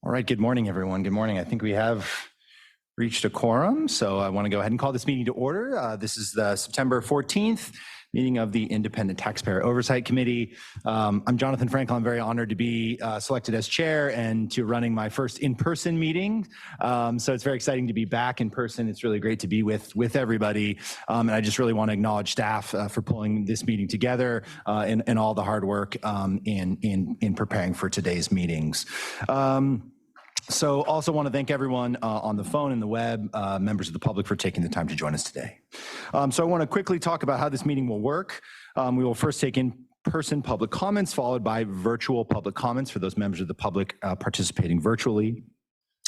All right, good morning, everyone. Good morning. I think we have reached a quorum, so I want to go ahead and call this meeting to order. This is the September 14th meeting of the Independent Taxpayer Oversight Committee. I'm Jonathan Frankel. I'm very honored to be selected as chair and to running my first in-person meeting. So it's very exciting to be back in person. It's really great to be with everybody. And I just really want to acknowledge staff for pulling this meeting together and all the hard work in preparing for today's meetings. So also want to thank everyone on the phone and the web, members of the public, for taking the time to join us today. So I want to quickly talk about how this meeting will work. We will first take in-person public comments, followed by virtual public comments for those members of the public participating virtually.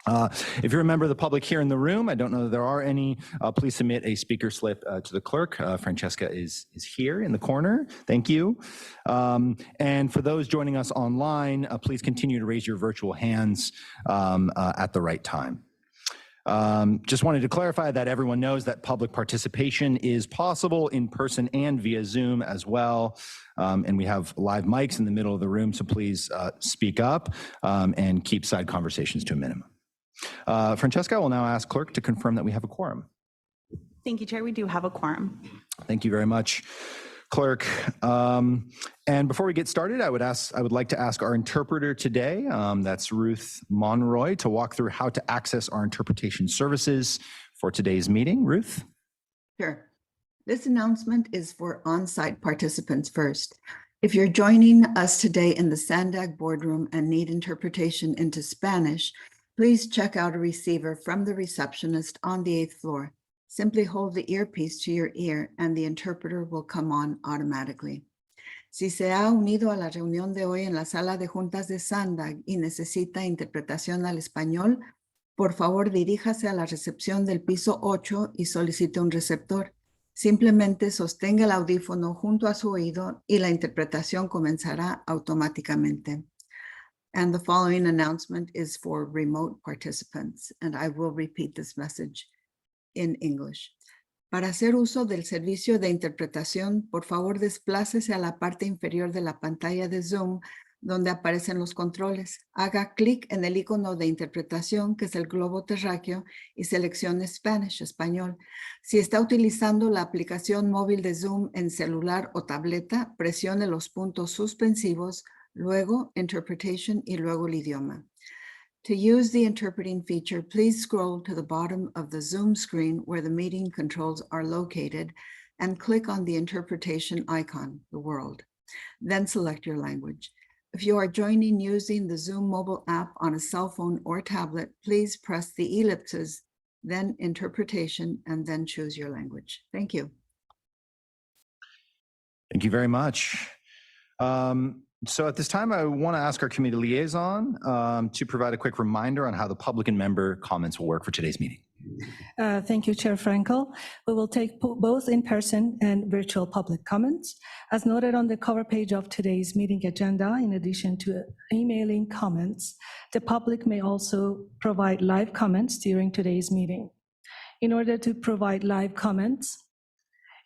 If you're a member of the public here in the room, I don't know that there are any, please submit a speaker slip to the clerk. Francesca is here in the corner. Thank you. And for those joining us online, please continue to raise your virtual hands at the right time. Just wanted to clarify that everyone knows that public participation is possible in person and via Zoom as well. And we have live mics in the middle of the room, so please speak up and keep side conversations to a minimum. Francesca, I will now ask clerk to confirm that we have a quorum. Thank you, Chair. We do have a quorum. Thank you very much, clerk. And before we get started, I would like to ask our interpreter today, that's Ruth Monroy, to walk through how to access our interpretation services for today's meeting. Ruth? Sure. This announcement is for on-site participants first. If you're joining us today in the Sandag boardroom and need interpretation into Spanish, please check out a receiver from the receptionist on the 8th floor. Simply hold the earpiece to your ear and the interpreter will come on automatically. Si se ha unido a la reunión de hoy en la sala de juntas de Sandag y necesita interpretación al español, por favor diríjase a la recepción del piso 8 y solicite un receptor. Simplemente sostenga el audífono junto a su oído y la interpretación comenzará automáticamente. And the following announcement is for remote participants, and I will repeat this message in English. Para hacer uso del servicio de interpretación, por favor desplácese a la parte inferior de la pantalla de Zoom, donde aparecen los controles. Haga clic en el icono de interpretación, que es el globo terráqueo, y seleccione Spanish, español. Si está utilizando la aplicación móvil de Zoom en celular o tableta, presione los puntos suspensivos, luego interpretation y luego el idioma. To use the interpreting feature, please scroll to the bottom of the Zoom screen where the meeting controls are located and click on the interpretation icon, the world. Then select your language. If you are joining using the Zoom mobile app on a cell phone or tablet, please press the ellipses, then interpretation, and then choose your language. Thank you. Thank you very much. So at this time, I want to ask our committee liaison to provide a quick reminder on how the public and member comments will work for today's meeting. Thank you, Chair Frankel. We will take both in-person and virtual public comments. As noted on the cover page of today's meeting agenda, in addition to emailing comments, the public may also provide live comments during today's meeting. In order to provide live comments,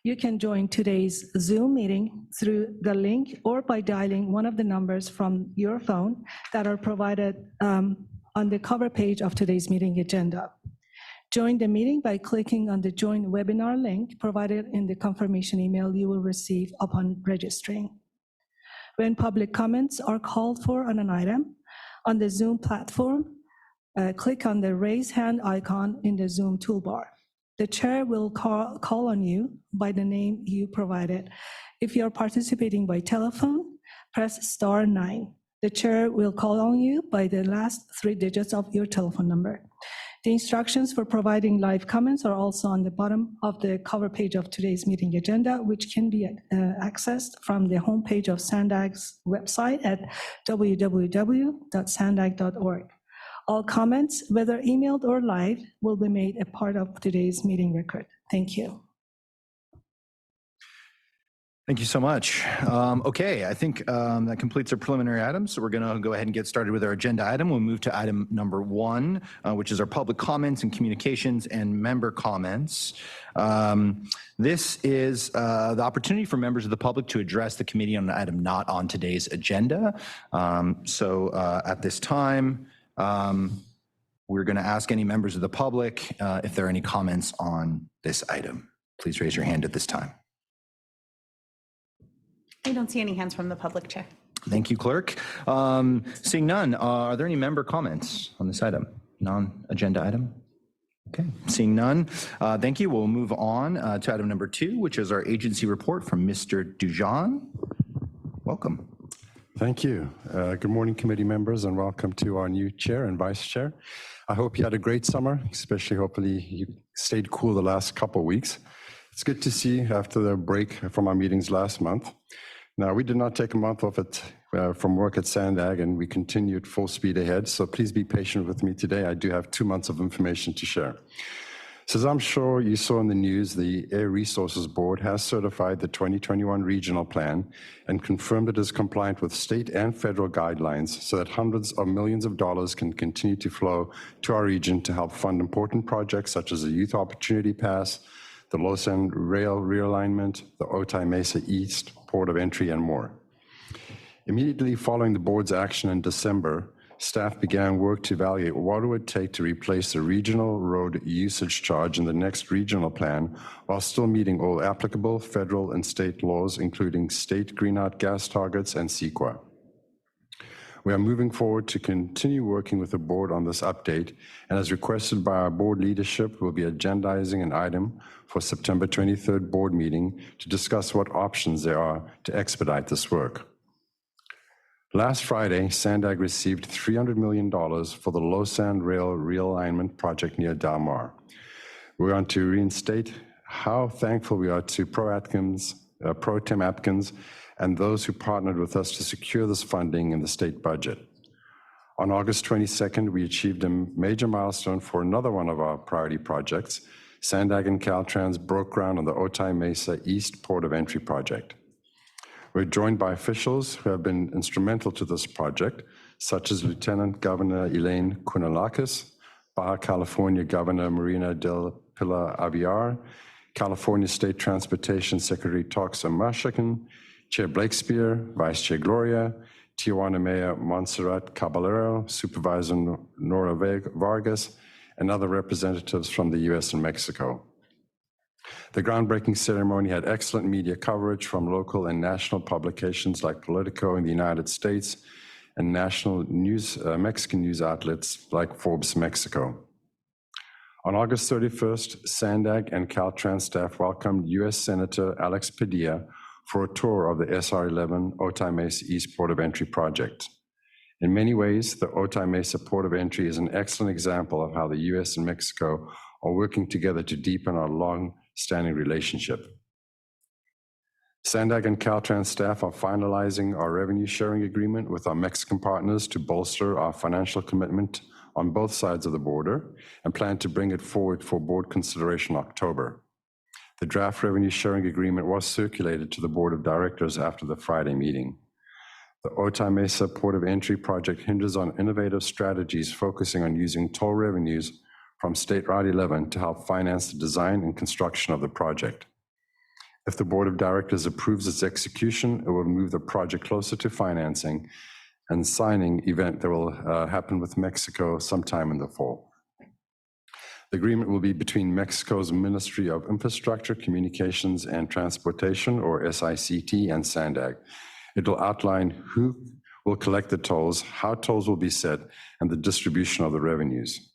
you can join today's Zoom meeting through the link or by dialing one of the numbers from your phone that are provided on the cover page of today's meeting agenda. Join the meeting by clicking on the Join Webinar link provided in the confirmation email you will receive upon registering. When public comments are called for on an item on the Zoom platform, click on the Raise Hand icon in the Zoom toolbar. The chair will call on you by the name you provided. If you are participating by telephone, press *9. The chair will call on you by the last 3 digits of your telephone number. The instructions for providing live comments are also on the bottom of the cover page of today's meeting agenda, which can be accessed from the homepage of Sandag's website at www.sandag.org. All comments, whether emailed or live, will be made a part of today's meeting record. Thank you. Thank you so much. Okay, I think that completes our preliminary items. So we're going to go ahead and get started with our agenda item. We'll move to item number 1, which is our public comments and communications and member comments. This is the opportunity for members of the public to address the committee on an item not on today's agenda. So at this time, We're going to ask any members of the public if there are any comments on this item. Please raise your hand at this time. I don't see any hands from the public, Chair. Thank you, Clerk. Seeing none, are there any member comments on this item, non-agenda item? Okay, seeing none, thank you. We'll move on to item number 2, which is our agency report from Mr. Dujan. Welcome. Thank you. Good morning, committee members, and welcome to our new chair and vice chair. I hope you had a great summer, especially hopefully you stayed cool the last couple of weeks. It's good to see after the break from our meetings last month. Now, we did not take a month off from work at Sandag, and we continued full speed ahead. So please be patient with me today. I do have 2 months of information to share. So as I'm sure you saw in the news, the Air Resources Board has certified the 2021 regional plan and confirmed it is compliant with state and federal guidelines so that hundreds of millions of dollars can continue to flow to our region to help fund important projects such as the Youth Opportunity Pass, the Los Angeles Rail Realignment, the Otay Mesa East Port of Entry, and more. Immediately following the board's action in December, staff began work to evaluate what it would take to replace the regional road usage charge in the next regional plan while still meeting all applicable federal and state laws, including state greenhouse gas targets and CEQA. We are moving forward to continue working with the board on this update, and as requested by our board leadership, we'll be agendizing an item for September 23rd board meeting to discuss what options there are to expedite this work. Last Friday, Sandag received $300 million for the Los Angeles Rail Realignment project near Del Mar. We want to reinstate how thankful we are to Pro Tem Atkins and those who partnered with us to secure this funding in the state budget. On August 22nd, we achieved a major milestone for another one of our priority projects. Sandag and Caltrans broke ground on the Otay Mesa East Port of Entry project. We're joined by officials who have been instrumental to this project, such as Lieutenant Governor Elaine Kounalakis, Baja California Governor Marina del Pilar Aviar, California State Transportation Secretary Toxa Mashakin, Chair Blakespeare, Vice Chair Gloria, Tijuana Mayor Montserrat Caballero, Supervisor Nora Vargas, and other representatives from the US and Mexico. The groundbreaking ceremony had excellent media coverage from local and national publications like Politico in the United States and national news, Mexican news outlets like Forbes Mexico. On August 31st, Sandag and Caltrans staff welcomed US Senator Alex Padilla for a tour of the SR-11 Otay Mesa East Port of Entry project. In many ways, the Otay Mesa Port of Entry is an excellent example of how the US and Mexico are working together to deepen our long-standing relationship. Sandag and Caltrans staff are finalizing our revenue sharing agreement with our Mexican partners to bolster our financial commitment on both sides of the border and plan to bring it forward for board consideration in October. The draft revenue sharing agreement was circulated to the board of directors after the Friday meeting. The Otay Mesa Port of Entry project hinges on innovative strategies focusing on using toll revenues from State Route 11 to help finance the design and construction of the project. If the board of directors approves its execution, it will move the project closer to financing and signing event that will happen with Mexico sometime in the fall. The agreement will be between Mexico's Ministry of Infrastructure, Communications, and Transportation, or SICT, and Sandag. It will outline who will collect the tolls, how tolls will be set, and the distribution of the revenues.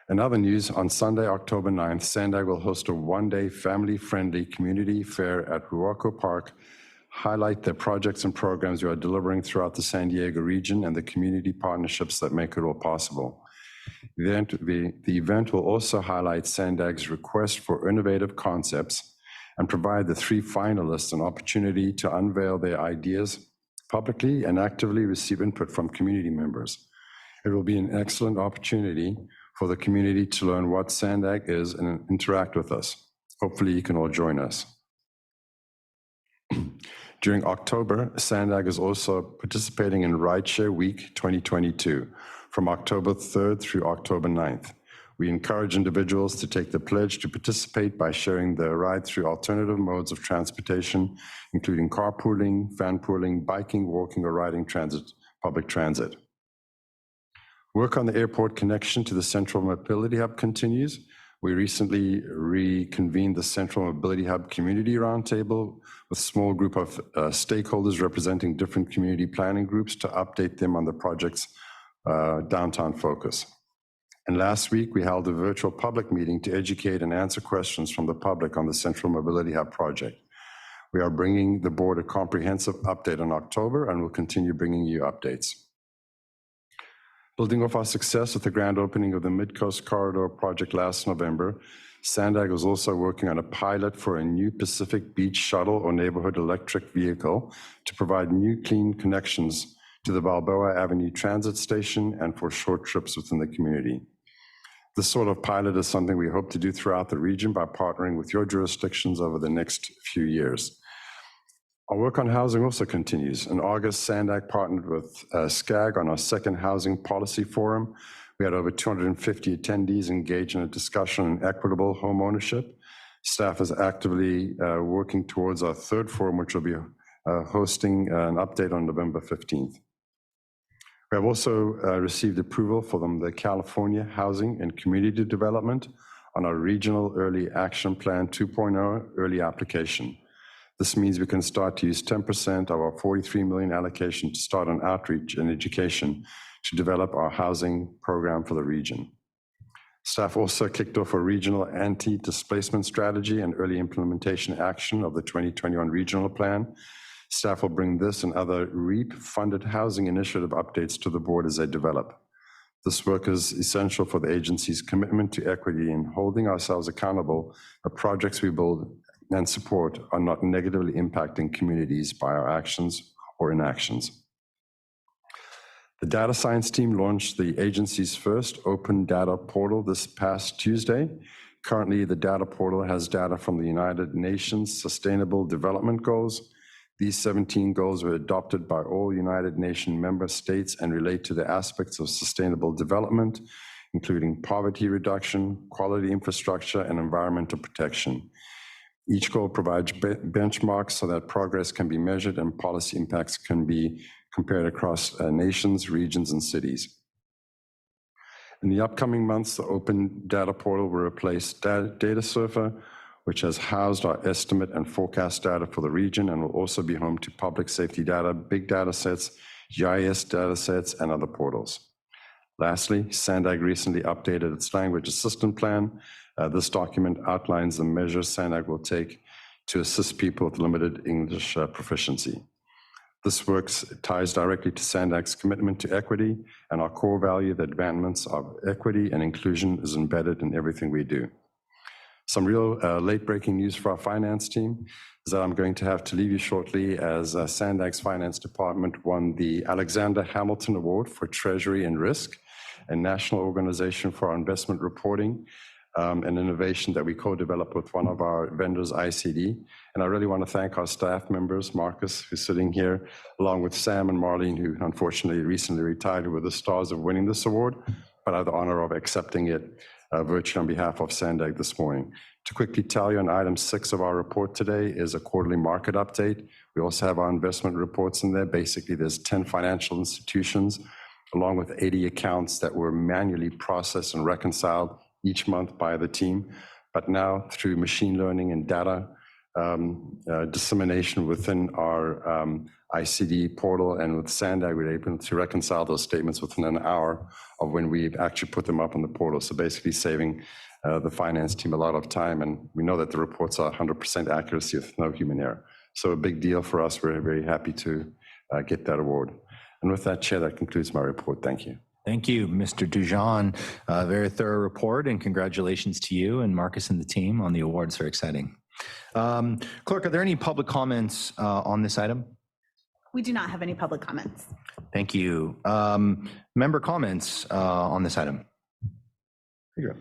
In other news, on Sunday, October 9th, Sandag will host a one-day family-friendly community fair at Ruaco Park, highlight the projects and programs we are delivering throughout the San Diego region and the community partnerships that make it all possible. The event will also highlight Sandag's request for innovative concepts and provide the 3 finalists an opportunity to unveil their ideas publicly and actively receive input from community members. It will be an excellent opportunity for the community to learn what Sandag is and interact with us. Hopefully you can all join us. During October, Sandag is also participating in Rideshare Week 2022 from October 3rd through October 9th. We encourage individuals to take the pledge to participate by sharing their ride through alternative modes of transportation, including carpooling, vanpooling, biking, walking, or riding public transit. Work on the airport connection to the Central Mobility Hub continues. We recently reconvened the Central Mobility Hub Community Roundtable with a small group of stakeholders representing different community planning groups to update them on the project's downtown focus. And last week, we held a virtual public meeting to educate and answer questions from the public on the Central Mobility Hub project. We are bringing the board a comprehensive update in October and will continue bringing you updates. Building off our success with the grand opening of the Mid-Coast Corridor project last November, Sandag was also working on a pilot for a new Pacific Beach shuttle or neighborhood electric vehicle to provide new clean connections to the Balboa Avenue Transit Station and for short trips within the community. This sort of pilot is something we hope to do throughout the region by partnering with your jurisdictions over the next few years. Our work on housing also continues. In August, Sandag partnered with SCAG on our second housing policy forum. We had over 250 attendees engaged in a discussion on equitable home ownership. Staff is actively working towards our third forum, which will be hosting an update on November 15th. We have also received approval from the California Housing and Community Development on our Regional Early Action Plan 2.0 early application. This means we can start to use 10% of our $43 million allocation to start on outreach and education to develop our housing program for the region. Staff also kicked off a regional anti-displacement strategy and early implementation action of the 2021 regional plan. Staff will bring this and other Rrip-funded housing initiative updates to the board as they develop. This work is essential for the agency's commitment to equity and holding ourselves accountable that projects we build and support are not negatively impacting communities by our actions or inactions. The data science team launched the agency's first open data portal this past Tuesday. Currently, the data portal has data from the United Nations Sustainable Development Goals. These 17 goals were adopted by all United Nations member states and relate to the aspects of sustainable development, including poverty reduction, quality infrastructure, and environmental protection. Each goal provides benchmarks so that progress can be measured and policy impacts can be compared across nations, regions, and cities. In the upcoming months, the open data portal will replace Data Surfer, which has housed our estimate and forecast data for the region and will also be home to public safety data, big data sets, GIS data sets, and other portals. Lastly, Sandag recently updated its language assistance plan. This document outlines the measures Sandag will take to assist people with limited English proficiency. This work ties directly to Sandag's commitment to equity and our core value that advancements of equity and inclusion is embedded in everything we do. Some real late-breaking news for our finance team is that I'm going to have to leave you shortly as Sandag's finance department won the Alexander Hamilton Award for Treasury and Risk, a national organization for our investment reporting, an innovation that we co-developed with one of our vendors, ICD. And I really want to thank our staff members, Marcus, who's sitting here, along with Sam and Marlene, who unfortunately recently retired, who were the stars of winning this award, but I have the honor of accepting it virtually on behalf of Sandag this morning. To quickly tell you, on item 6 of our report today is a quarterly market update. We also have our investment reports in there. Basically, there's 10 financial institutions, along with 80 accounts that were manually processed and reconciled each month by the team. But now, through machine learning and data dissemination within our ICD portal and with Sandag, we're able to reconcile those statements within an hour of when we actually put them up on the portal. So basically saving the finance team a lot of time. And we know that the reports are 100% accuracy with no human error. So a big deal for us. We're very happy to get that award. And with that, Chair, that concludes my report. Thank you. Thank you, Mr. Dujon. Very thorough report, and congratulations to you and Marcus and the team on the awards. Very exciting. Clerk, are there any public comments on this item? We do not have any public comments. Thank you. Member comments on this item? Here you go.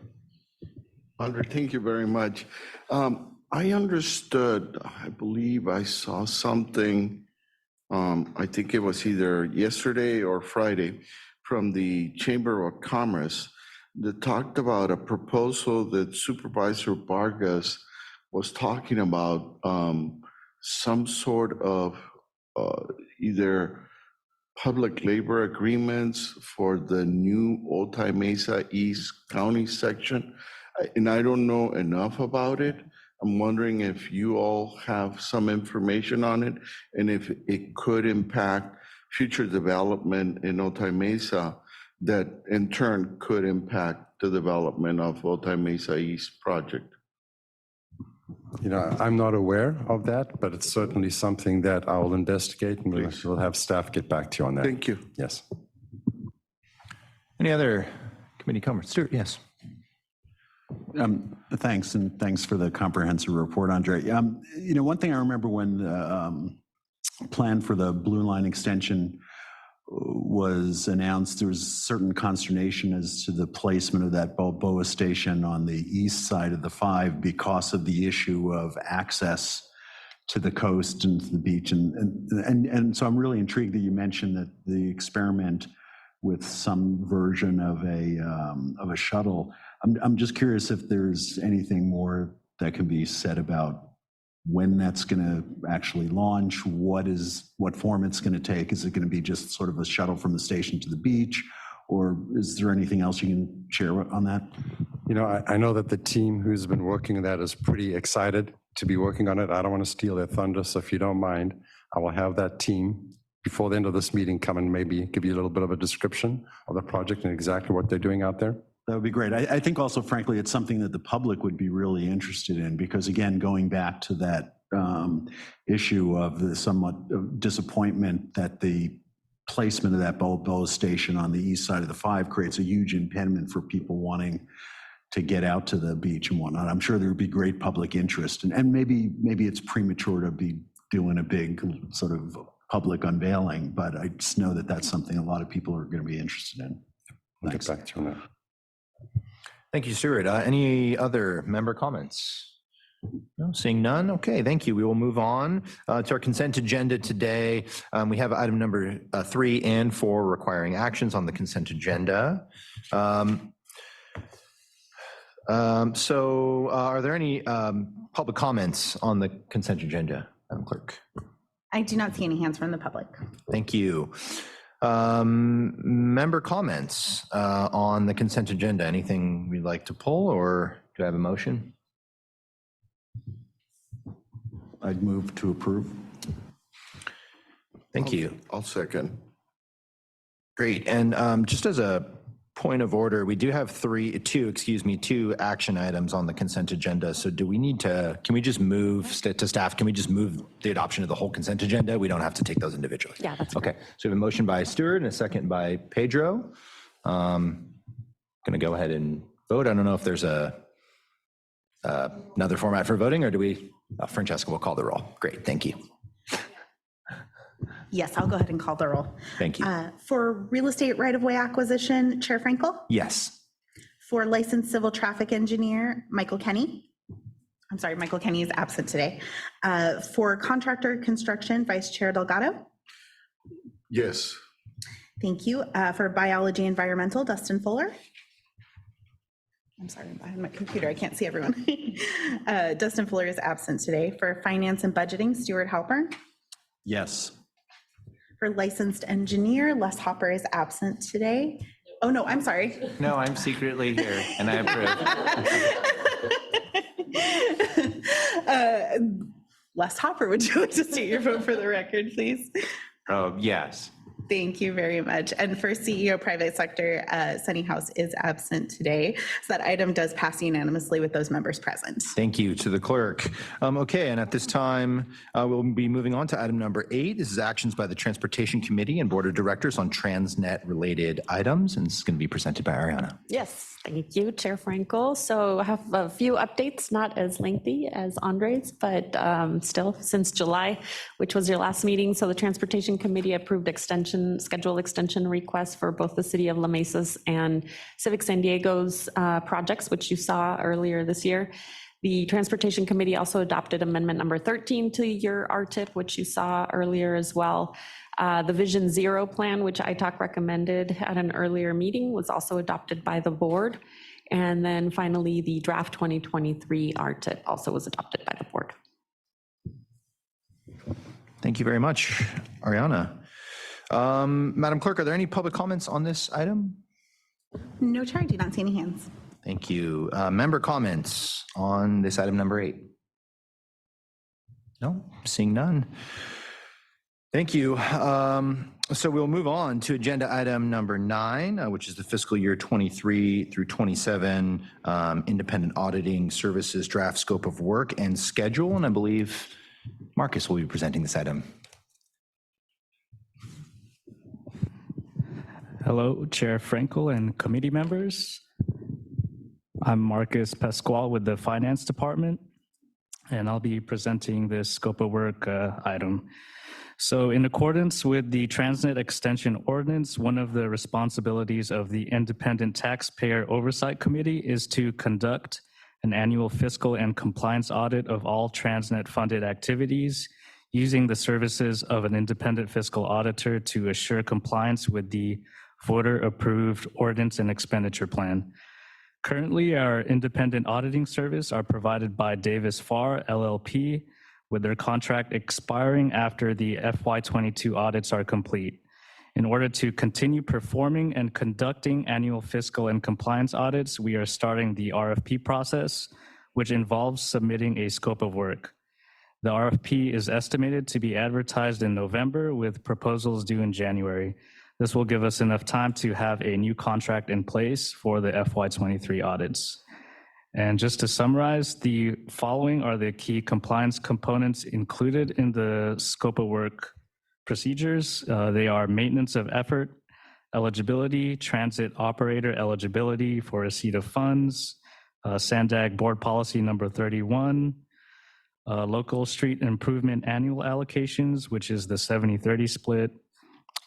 Andre, thank you very much. I understood, I believe I saw something, I think it was either yesterday or Friday, from the Chamber of Commerce that talked about a proposal that Supervisor Vargas was talking about, some sort of either public labor agreements for the new Otay Mesa East County section. And I don't know enough about it. I'm wondering if you all have some information on it and if it could impact future development in Otay Mesa that in turn could impact the development of Otay Mesa East project. You know, I'm not aware of that, but it's certainly something that I will investigate, and we'll have staff get back to you on that. Thank you. Yes. Any other committee comments? Stuart, yes. Thanks, and thanks for the comprehensive report, Andre. You know, one thing I remember when the plan for the Blue Line extension was announced, there was certain consternation as to the placement of that Balboa station on the east side of the 5 because of the issue of access to the coast and to the beach. And so I'm really intrigued that you mentioned that the experiment with some version of a shuttle. I'm just curious if there's anything more that can be said about when that's going to actually launch, what form it's going to take. Is it going to be just sort of a shuttle from the station to the beach, or is there anything else you can share on that? You know, I know that the team who's been working on that is pretty excited to be working on it. I don't want to steal their thunder, so if you don't mind, I will have that team before the end of this meeting come and maybe give you a little bit of a description of the project and exactly what they're doing out there. That would be great. I think also, frankly, it's something that the public would be really interested in because, again, going back to that issue of the somewhat disappointment that the placement of that Balboa station on the east side of the 5 creates a huge impediment for people wanting to get out to the beach and whatnot. I'm sure there would be great public interest, and maybe it's premature to be doing a big sort of public unveiling, but I just know that that's something a lot of people are going to be interested in. I'll get back to you on that. Thank you, Stuart. Any other member comments? No, seeing none. Okay, thank you. We will move on to our consent agenda today. We have item number 3 and 4 requiring actions on the consent agenda. So are there any public comments on the consent agenda, Madam Clerk? I do not see any hands from the public. Thank you. Member comments on the consent agenda. Anything we'd like to pull, or do I have a motion? I'd move to approve. Thank you. I'll second. Great. And just as a point of order, we do have two action items on the consent agenda. So do we need to, can we just move to staff? Can we just move the adoption of the whole consent agenda? We don't have to take those individually. Yeah, that's okay. So we have a motion by Stuart and a second by Pedro. Going to go ahead and vote. I don't know if there's another format for voting, or do we, Francesca will call the roll. Great, thank you. Yes, I'll go ahead and call the roll. Thank you. For real estate right-of-way acquisition, Chair Frankel. Yes. For licensed civil traffic engineer, Michael Kenny. I'm sorry, Michael Kenny is absent today. For contractor construction, Vice Chair Delgado. Yes. Thank you. For biology environmental, Dustin Fuller. I'm sorry, I'm behind my computer. I can't see everyone. Dustin Fuller is absent today. For finance and budgeting, Stuart Halpern. Yes. For licensed engineer, Les Hopper is absent today. Oh, no, I'm sorry. No, I'm secretly here and I approve. Les Hopper, would you like to state your vote for the record, please? Oh, yes. Thank you very much. And for CEO Private Sector, Sunny House is absent today. So that item does pass unanimously with those members present. Thank you to the clerk. Okay, and at this time, we'll be moving on to item number 8. This is actions by the Transportation Committee and Board of Directors on TransNet related items, and this is going to be presented by Ariana. Yes, thank you, Chair Frankel. So I have a few updates, not as lengthy as Andre's, but still since July, which was your last meeting. So the Transportation Committee approved schedule extension requests for both the City of La Mesa's and Civic San Diego's projects, which you saw earlier this year. The Transportation Committee also adopted amendment number 13 to your Rtip, which you saw earlier as well. The Vision Zero plan, which ITAC recommended at an earlier meeting, was also adopted by the board. And then finally, the draft 2023 Rtip also was adopted by the board. Thank you very much, Ariana. Madam Clerk, are there any public comments on this item? No, Chair, I do not see any hands. Thank you. Member comments on this item number 8? No, seeing none. Thank you. So we'll move on to agenda item number 9, which is the fiscal year 23 through 27 independent auditing services draft scope of work and schedule. And I believe Marcus will be presenting this item. Hello, Chair Frankel and committee members. I'm Marcus Pasquale with the Finance Department, and I'll be presenting this scope of work item. So in accordance with the TransNet Extension Ordinance, one of the responsibilities of the Independent Taxpayer Oversight Committee is to conduct an annual fiscal and compliance audit of all TransNet funded activities using the services of an independent fiscal auditor to assure compliance with the voter-approved ordinance and expenditure plan. Currently, our independent auditing service are provided by Davis Farr, LLP, with their contract expiring after the FY22 audits are complete. In order to continue performing and conducting annual fiscal and compliance audits, we are starting the RFP process, which involves submitting a scope of work. The RFP is estimated to be advertised in November with proposals due in January. This will give us enough time to have a new contract in place for the FY23 audits. And just to summarize, the following are the key compliance components included in the scope of work procedures. They are maintenance of effort, eligibility, transit operator eligibility for receipt of funds, Sandag board policy number 31, local street improvement annual allocations, which is the 70-30 split,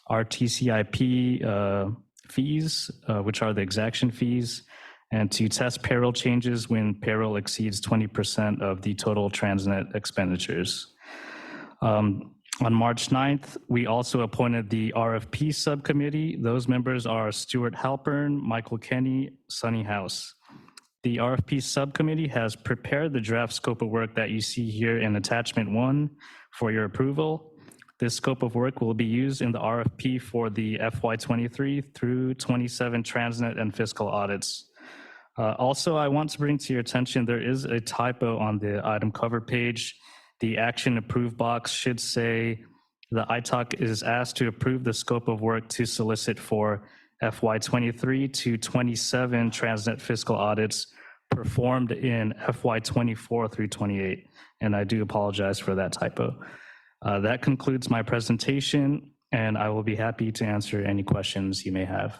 RTCIP fees, which are the exaction fees, and to test payroll changes when payroll exceeds 20% of the total TransNet expenditures. On March 9th, we also appointed the Rfp Subcommittee. Those members are Stuart Halpern, Michael Kenny, Sunny House. The Rfp Subcommittee has prepared the draft scope of work that you see here in attachment 1 for your approval. This scope of work will be used in the RFP for the FY23 through 27 TransNet and fiscal audits. Also, I want to bring to your attention, there is a typo on the item cover page. The action approved box should say the ITOC is asked to approve the scope of work to solicit for FY23 to 27 TransNet fiscal audits performed in FY24 through 28. And I do apologize for that typo. That concludes my presentation, and I will be happy to answer any questions you may have.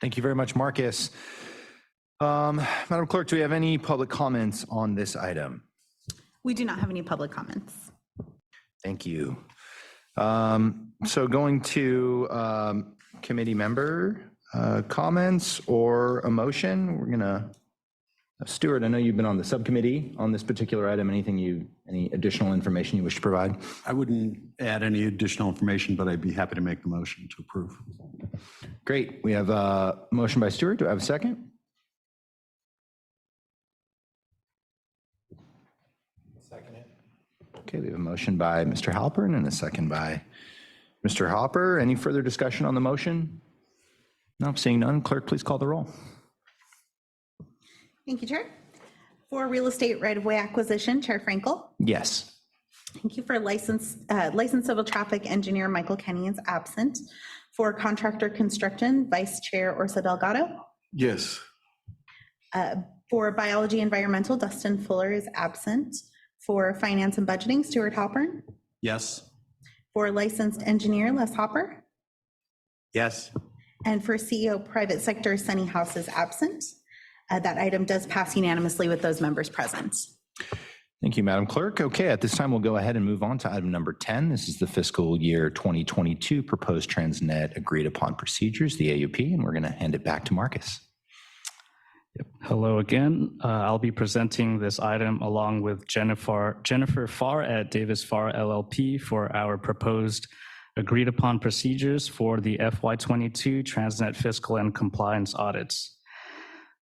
Thank you very much, Marcus. Madam Clerk, do we have any public comments on this item? We do not have any public comments. Thank you. So going to committee member comments or a motion, we're gonna, Stuart, I know you've been on the subcommittee on this particular item. Any additional information you wish to provide? I wouldn't add any additional information, but I'd be happy to make the motion to approve. Great. We have a motion by Stuart. Do I have a second? Okay, we have a motion by Mr. Halpern and a second by Mr. Hopper. Any further discussion on the motion? No, seeing none. Clerk, please call the roll. Thank you, Chair. For real estate right-of-way acquisition, Chair Frankel. Yes. Thank you. For licensed civil traffic engineer, Michael Kenny is absent. For contractor construction, Vice Chair Orsa Delgado. Yes. For biology environmental, Dustin Fuller is absent. For finance and budgeting, Stuart Halpern. Yes. For licensed engineer, Les Hopper. Yes. And for CEO private sector, Sunny House is absent. That item does pass unanimously with those members present. Thank you, Madam Clerk. Okay, at this time, we'll go ahead and move on to item number 10. This is the fiscal year 2022 proposed TransNet agreed upon procedures, the AUP, and we're going to hand it back to Marcus. Yep. Hello again. I'll be presenting this item along with Jennifer Farr at Davis Farr LLP for our proposed agreed upon procedures for the FY22 TransNet fiscal and compliance audits.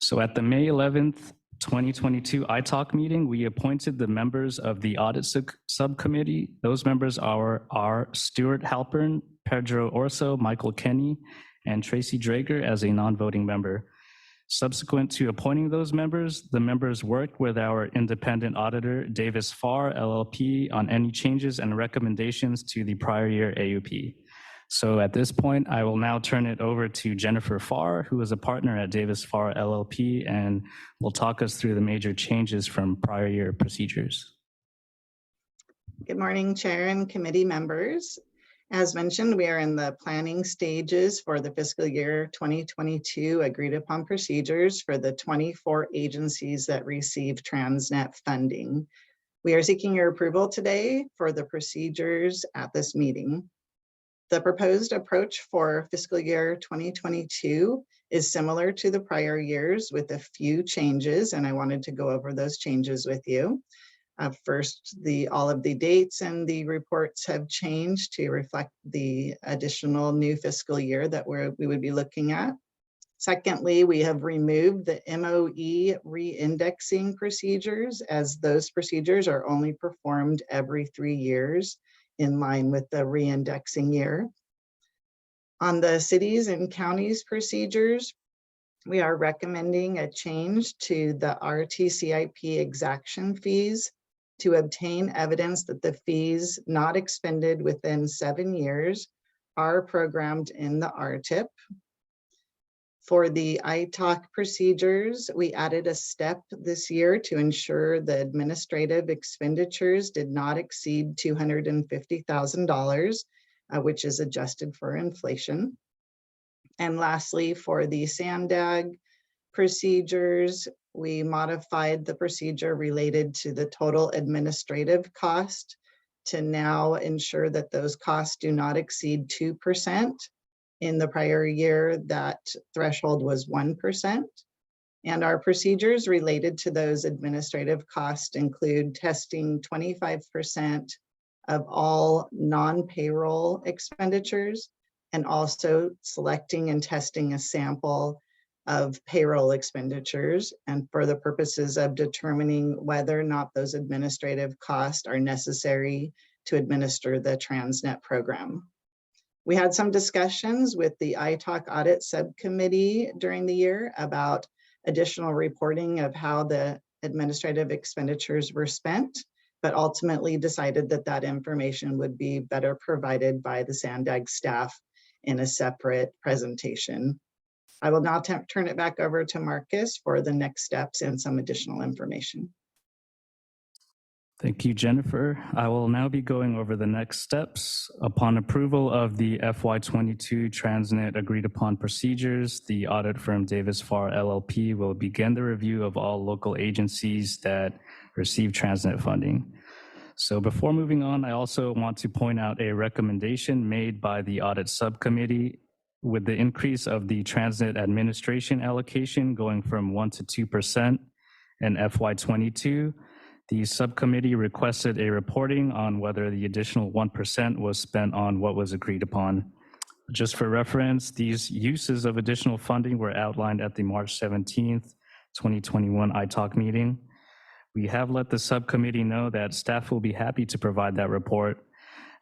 So at the May 11th, 2022 ITOC meeting, we appointed the members of the audit subcommittee. Those members are Stuart Halpern, Pedro Orso, Michael Kenny, and Tracy Drager as a non-voting member. Subsequent to appointing those members, the members worked with our independent auditor, Davis Farr LLP, on any changes and recommendations to the prior year AUP. So at this point, I will now turn it over to Jennifer Farr, who is a partner at Davis Farr LLP, and will talk us through the major changes from prior year procedures. Good morning, Chair and committee members. As mentioned, we are in the planning stages for the fiscal year 2022 agreed upon procedures for the 24 agencies that receive TransNet funding. We are seeking your approval today for the procedures at this meeting. The proposed approach for fiscal year 2022 is similar to the prior years with a few changes, and I wanted to go over those changes with you. First, all of the dates and the reports have changed to reflect the additional new fiscal year that we would be looking at. Secondly, we have removed the MOE re-indexing procedures, as those procedures are only performed every 3 years in line with the re-indexing year. On the cities and counties procedures, we are recommending a change to the RTCIP exaction fees to obtain evidence that the fees not expended within 7 years are programmed in the Rtip. For the ITOC procedures, we added a step this year to ensure the administrative expenditures did not exceed $250,000, which is adjusted for inflation. And lastly, for the Sandag procedures, we modified the procedure related to the total administrative cost to now ensure that those costs do not exceed 2%. In the prior year, that threshold was 1%. And our procedures related to those administrative costs include testing 25% of all non-payroll expenditures, and also selecting and testing a sample of payroll expenditures, and for the purposes of determining whether or not those administrative costs are necessary to administer the TransNet program. We had some discussions with the ITOC Audit Subcommittee during the year about additional reporting of how the administrative expenditures were spent, but ultimately decided that that information would be better provided by the Sandag staff in a separate presentation. I will now turn it back over to Marcus for the next steps and some additional information. Thank you, Jennifer. I will now be going over the next steps. Upon approval of the FY22 TransNet agreed upon procedures, the audit firm Davis Farr LLP will begin the review of all local agencies that receive TransNet funding. So before moving on, I also want to point out a recommendation made by the Audit Subcommittee. With the increase of the TransNet administration allocation going from 1% to 2% in FY22, the subcommittee requested a reporting on whether the additional 1% was spent on what was agreed upon. Just for reference, these uses of additional funding were outlined at the March 17th, 2021 ITOC meeting. We have let the subcommittee know that staff will be happy to provide that report.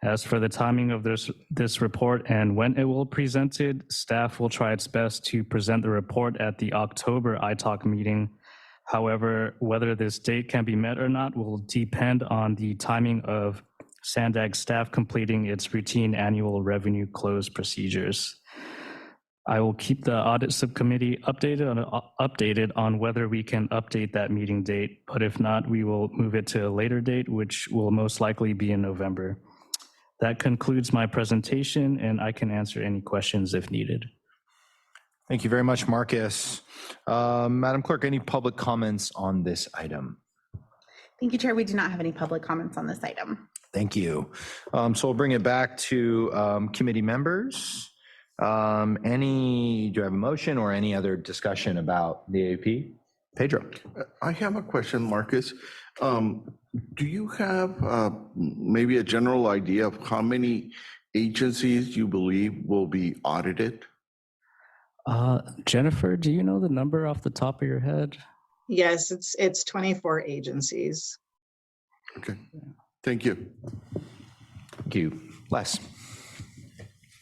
As for the timing of this report and when it will be presented, staff will try its best to present the report at the October ITOC meeting. However, whether this date can be met or not will depend on the timing of Sandag staff completing its routine annual revenue close procedures. I will keep the audit subcommittee updated on whether we can update that meeting date, but if not, we will move it to a later date, which will most likely be in November. That concludes my presentation, and I can answer any questions if needed. Thank you very much, Marcus. Madam Clerk, any public comments on this item? Thank you, Chair. We do not have any public comments on this item. Thank you. So we'll bring it back to committee members. Do you have a motion or any other discussion about the AAP? Pedro. I have a question, Marcus. Do you have maybe a general idea of how many agencies you believe will be audited? Jennifer, do you know the number off the top of your head? Yes, it's 24 agencies. Okay, thank you. Thank you. Les.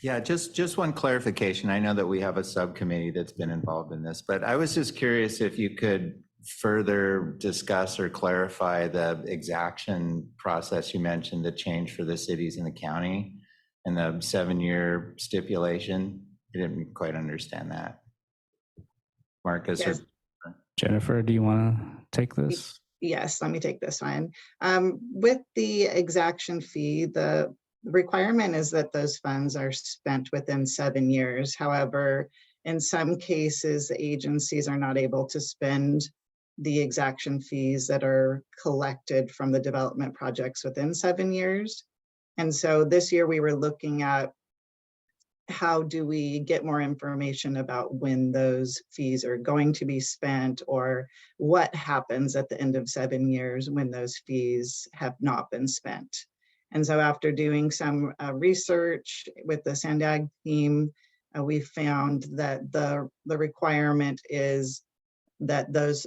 Yeah, just one clarification. I know that we have a subcommittee that's been involved in this, but I was just curious if you could further discuss or clarify the exaction process you mentioned, the change for the cities and the county and the 7-year stipulation. I didn't quite understand that. Marcus or Yes. Jennifer, do you want to take this? Yes, let me take this one. With the exaction fee, the requirement is that those funds are spent within 7 years. However, in some cases, the agencies are not able to spend the exaction fees that are collected from the development projects within 7 years. And so this year we were looking at how do we get more information about when those fees are going to be spent, or what happens at the end of 7 years when those fees have not been spent. And so after doing some research with the Sandag team, we found that the requirement is that those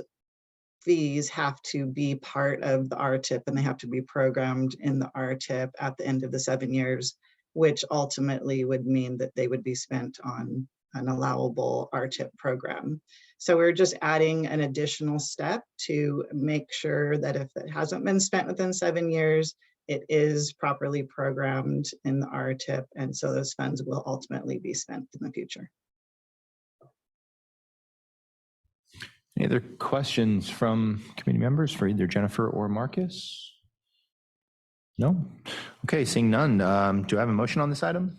fees have to be part of the Rtip, and they have to be programmed in the Rtip at the end of the 7 years, which ultimately would mean that they would be spent on an allowable Rtip program. So we're just adding an additional step to make sure that if it hasn't been spent within 7 years, it is properly programmed in the Rtip, and so those funds will ultimately be spent in the future. Any other questions from committee members for either Jennifer or Marcus? No? Okay, seeing none. Do I have a motion on this item?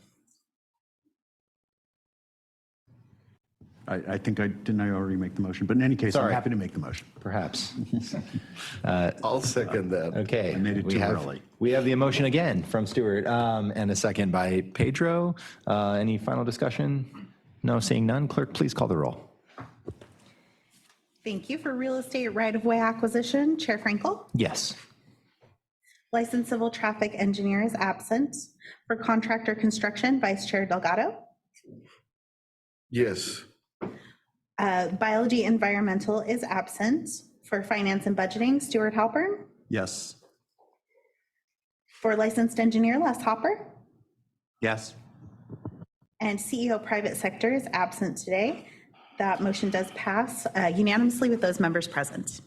I think didn't I already make the motion? But in any case, I'm Sorry. happy to make the motion. Perhaps. I'll second that. Okay. I made it too early. We have the motion again from Stuart and a second by Pedro. Any final discussion? No, seeing none. Clerk, please call the roll. Thank you. For real estate right-of-way acquisition, Chair Frankel. Yes. Licensed civil traffic engineer is absent. For contractor construction, Vice Chair Delgado. Yes. Biology environmental is absent. For finance and budgeting, Stuart Halpern. Yes. For licensed engineer, Les Hopper. Yes. And CEO private sector is absent today. That motion does pass unanimously with those members present.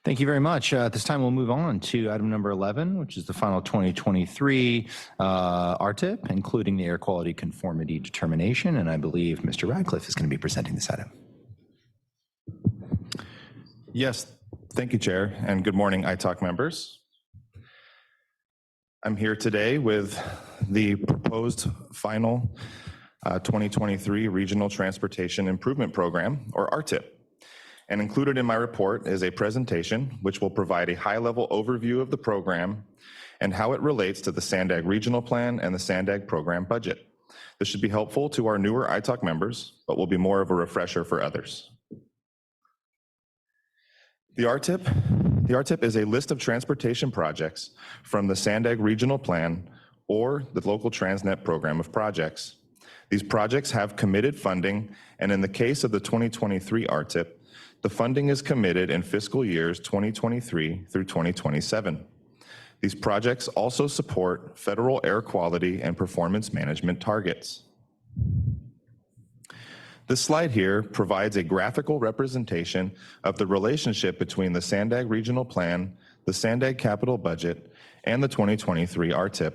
Thank you very much. At this time, we'll move on to item number 11, which is the final 2023 Rtip, including the air quality conformity determination. And I believe Mr. Radcliffe is going to be presenting this item. Yes, thank you, Chair, and good morning, ITALC members. I'm here today with the proposed final 2023 Regional Transportation Improvement Program, or Rtip. And included in my report is a presentation which will provide a high-level overview of the program and how it relates to the Sandag Regional Plan and the Sandag Program budget. This should be helpful to our newer ITALC members, but will be more of a refresher for others. The Rtip is a list of transportation projects from the Sandag Regional Plan or the local TransNet program of projects. These projects have committed funding, and in the case of the 2023 Rtip, the funding is committed in fiscal years 2023 through 2027. These projects also support federal air quality and performance management targets. This slide here provides a graphical representation of the relationship between the Sandag Regional Plan, the Sandag Capital Budget, and the 2023 Rtip.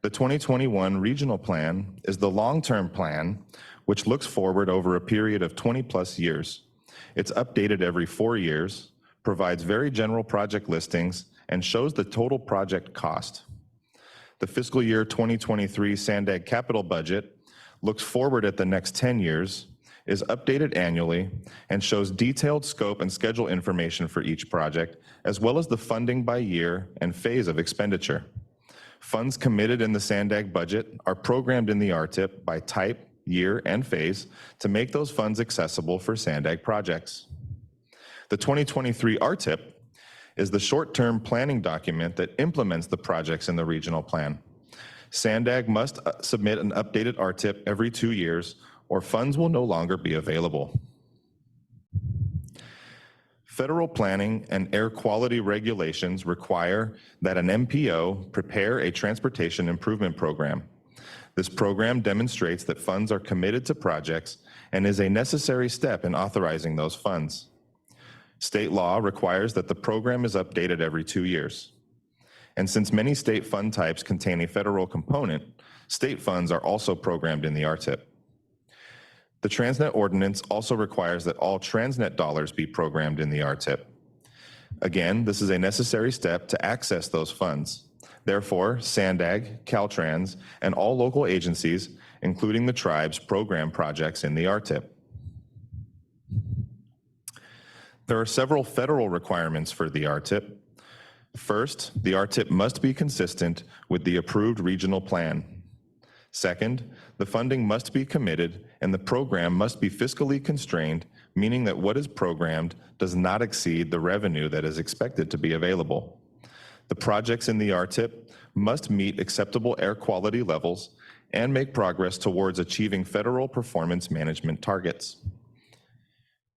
The 2021 Regional Plan is the long-term plan, which looks forward over a period of 20-plus years. It's updated every 4 years, provides very general project listings, and shows the total project cost. The fiscal year 2023 Sandag Capital Budget looks forward at the next 10 years, is updated annually, and shows detailed scope and schedule information for each project, as well as the funding by year and phase of expenditure. Funds committed in the Sandag budget are programmed in the Rtip by type, year, and phase to make those funds accessible for Sandag projects. The 2023 Rtip is the short-term planning document that implements the projects in the regional plan. Sandag must submit an updated Rtip every 2 years, or funds will no longer be available. Federal planning and air quality regulations require that an MPO prepare a transportation improvement program. This program demonstrates that funds are committed to projects and is a necessary step in authorizing those funds. State law requires that the program is updated every 2 years. And since many state fund types contain a federal component, state funds are also programmed in the Rtip. The TransNet ordinance also requires that all TransNet dollars be programmed in the Rtip. Again, this is a necessary step to access those funds. Therefore, Sandag, Caltrans, and all local agencies, including the tribes, program projects in the Rtip. There are several federal requirements for the Rtip. First, the Rtip must be consistent with the approved regional plan. Second, the funding must be committed and the program must be fiscally constrained, meaning that what is programmed does not exceed the revenue that is expected to be available. The projects in the Rtip must meet acceptable air quality levels and make progress towards achieving federal performance management targets.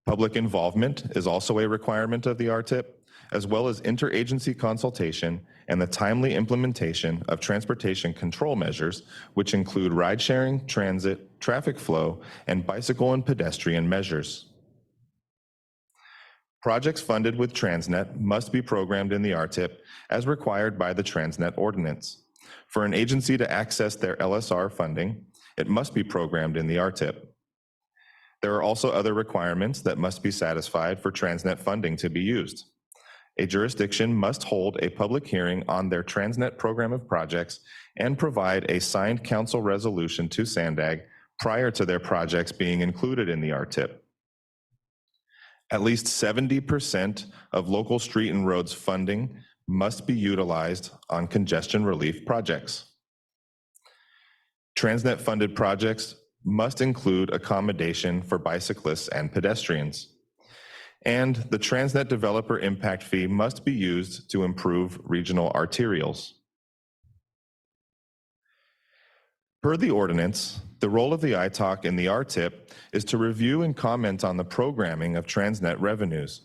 Public involvement is also a requirement of the Rtip, as well as interagency consultation and the timely implementation of transportation control measures, which include ride-sharing, transit, traffic flow, and bicycle and pedestrian measures. Projects funded with TransNet must be programmed in the Rtip as required by the TransNet ordinance. For an agency to access their LSR funding, it must be programmed in the Rtip. There are also other requirements that must be satisfied for TransNet funding to be used. A jurisdiction must hold a public hearing on their TransNet program of projects and provide a signed council resolution to Sandag prior to their projects being included in the Rtip. At least 70% of local street and roads funding must be utilized on congestion relief projects. TransNet funded projects must include accommodation for bicyclists and pedestrians. And the TransNet developer impact fee must be used to improve regional arterials. Per the ordinance, the role of the ITOC in the Rtip is to review and comment on the programming of TransNet revenues.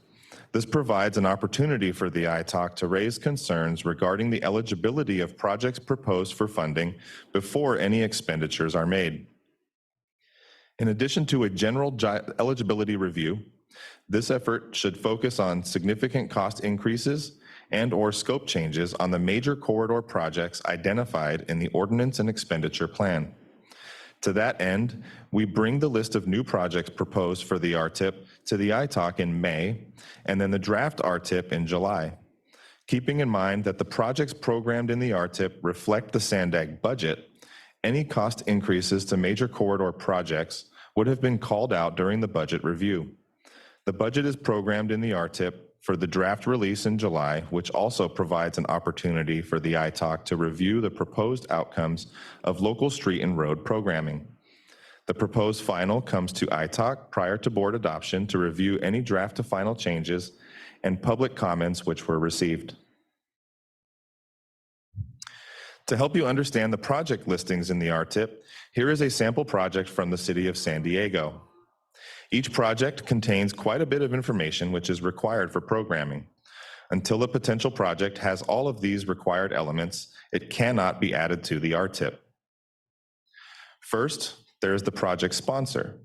This provides an opportunity for the ITOC to raise concerns regarding the eligibility of projects proposed for funding before any expenditures are made. In addition to a general eligibility review, this effort should focus on significant cost increases and/or scope changes on the major corridor projects identified in the Ordinance and Expenditure Plan. To that end, we bring the list of new projects proposed for the Rtip to the ITOC in May, and then the draft Rtip in July. Keeping in mind that the projects programmed in the Rtip reflect the Sandag budget, any cost increases to major corridor projects would have been called out during the budget review. The budget is programmed in the Rtip for the draft release in July, which also provides an opportunity for the ITOC to review the proposed outcomes of local street and road programming. The proposed final comes to ITOC prior to board adoption to review any draft to final changes and public comments which were received. To help you understand the project listings in the Rtip, here is a sample project from the city of San Diego. Each project contains quite a bit of information which is required for programming. Until a potential project has all of these required elements, it cannot be added to the Rtip. First, there is the project sponsor.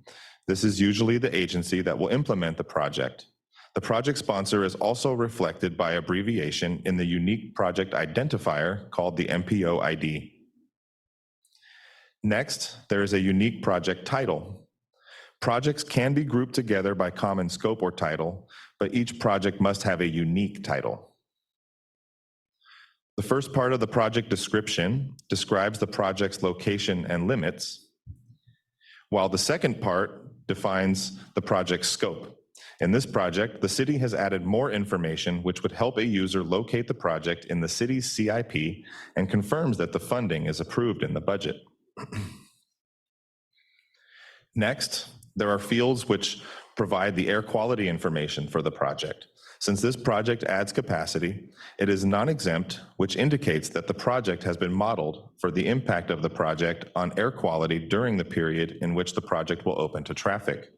This is usually the agency that will implement the project. The project sponsor is also reflected by abbreviation in the unique project identifier called the MPO ID. Next, there is a unique project title. Projects can be grouped together by common scope or title, but each project must have a unique title. The first part of the project description describes the project's location and limits, while the second part defines the project's scope. In this project, the city has added more information which would help a user locate the project in the city's CIP and confirms that the funding is approved in the budget. Next, there are fields which provide the air quality information for the project. Since this project adds capacity, it is non-exempt, which indicates that the project has been modeled for the impact of the project on air quality during the period in which the project will open to traffic.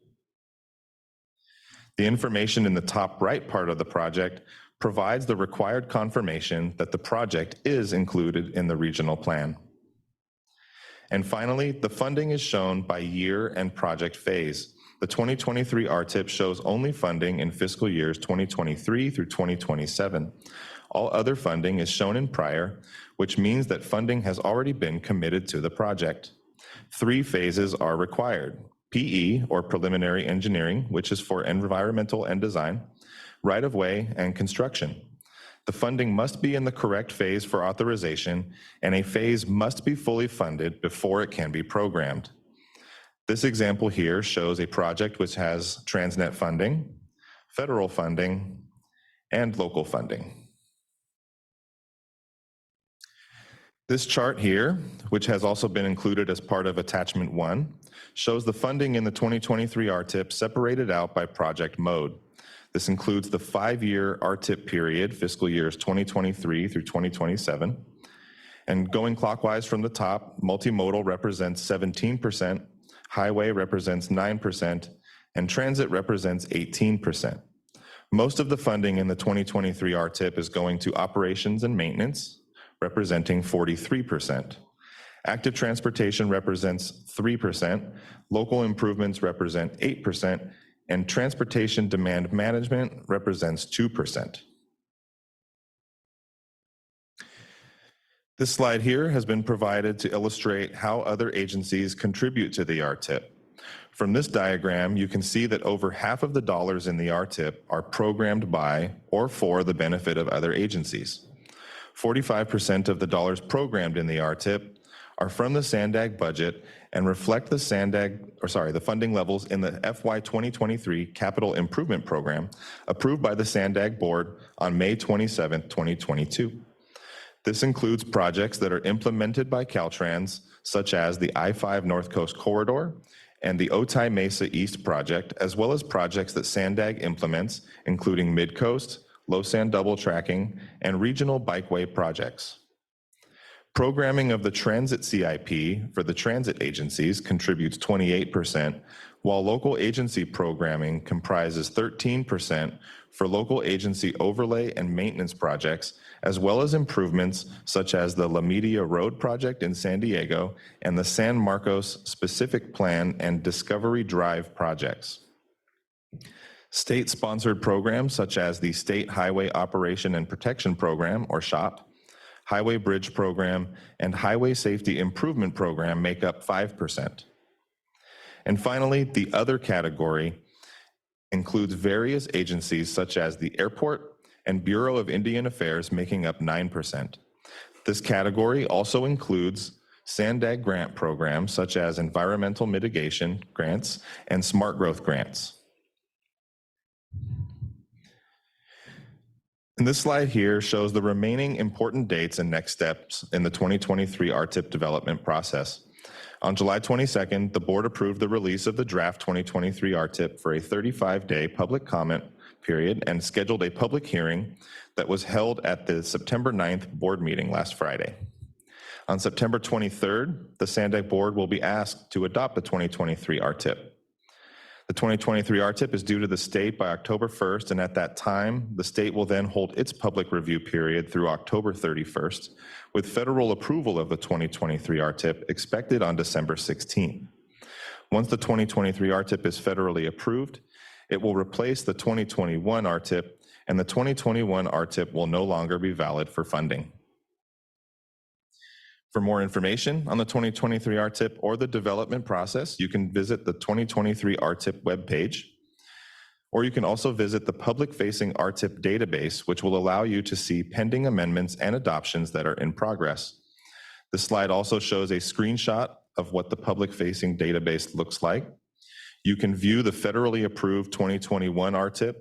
The information in the top right part of the project provides the required confirmation that the project is included in the regional plan. And finally, the funding is shown by year and project phase. The 2023 Rtip shows only funding in fiscal years 2023 through 2027. All other funding is shown in prior, which means that funding has already been committed to the project. 3 phases are required: PE, or preliminary engineering, which is for environmental and design, right-of-way, and construction. The funding must be in the correct phase for authorization, and a phase must be fully funded before it can be programmed. This example here shows a project which has TransNet funding, federal funding, and local funding. This chart here, which has also been included as part of Attachment 1, shows the funding in the 2023 Rtip separated out by project mode. This includes the 5-year Rtip period, fiscal years 2023 through 2027. And going clockwise from the top, multimodal represents 17%, highway represents 9%, and transit represents 18%. Most of the funding in the 2023 Rtip is going to operations and maintenance, representing 43%. Active transportation represents 3%, local improvements represent 8%, and transportation demand management represents 2%. This slide here has been provided to illustrate how other agencies contribute to the Rtip. From this diagram, you can see that over half of the dollars in the Rtip are programmed by or for the benefit of other agencies. 45% of the dollars programmed in the Rtip are from the Sandag budget and reflect the the funding levels in the FY 2023 Capital Improvement Program approved by the Sandag Board on May 27, 2022. This includes projects that are implemented by Caltrans, such as the I-5 North Coast Corridor and the Otay Mesa East project, as well as projects that Sandag implements, including Mid-Coast, Low Sand Double Tracking, and regional bikeway projects. Programming of the transit CIP for the transit agencies contributes 28%, while local agency programming comprises 13% for local agency overlay and maintenance projects, as well as improvements such as the La Media Road project in San Diego and the San Marcos Specific Plan and Discovery Drive projects. State-sponsored programs such as the State Highway Operation and Protection Program, or SHOP, Highway Bridge Program, and Highway Safety Improvement Program make up 5%. And finally, the other category includes various agencies such as the Airport and Bureau of Indian Affairs, making up 9%. This category also includes Sandag grant programs such as environmental mitigation grants and smart growth grants. And this slide here shows the remaining important dates and next steps in the 2023 Rtip development process. On July 22nd, the board approved the release of the draft 2023 Rtip for a 35-day public comment period and scheduled a public hearing that was held at the September 9th board meeting last Friday. On September 23rd, the Sandag board will be asked to adopt the 2023 Rtip. The 2023 Rtip is due to the state by October 1st, and at that time, the state will then hold its public review period through October 31st, with federal approval of the 2023 Rtip expected on December 16th. Once the 2023 Rtip is federally approved, it will replace the 2021 Rtip, and the 2021 Rtip will no longer be valid for funding. For more information on the 2023 Rtip or the development process, you can visit the 2023 Rtip webpage, or you can also visit the public-facing Rtip database, which will allow you to see pending amendments and adoptions that are in progress. This slide also shows a screenshot of what the public-facing database looks like. You can view the federally approved 2021 Rtip,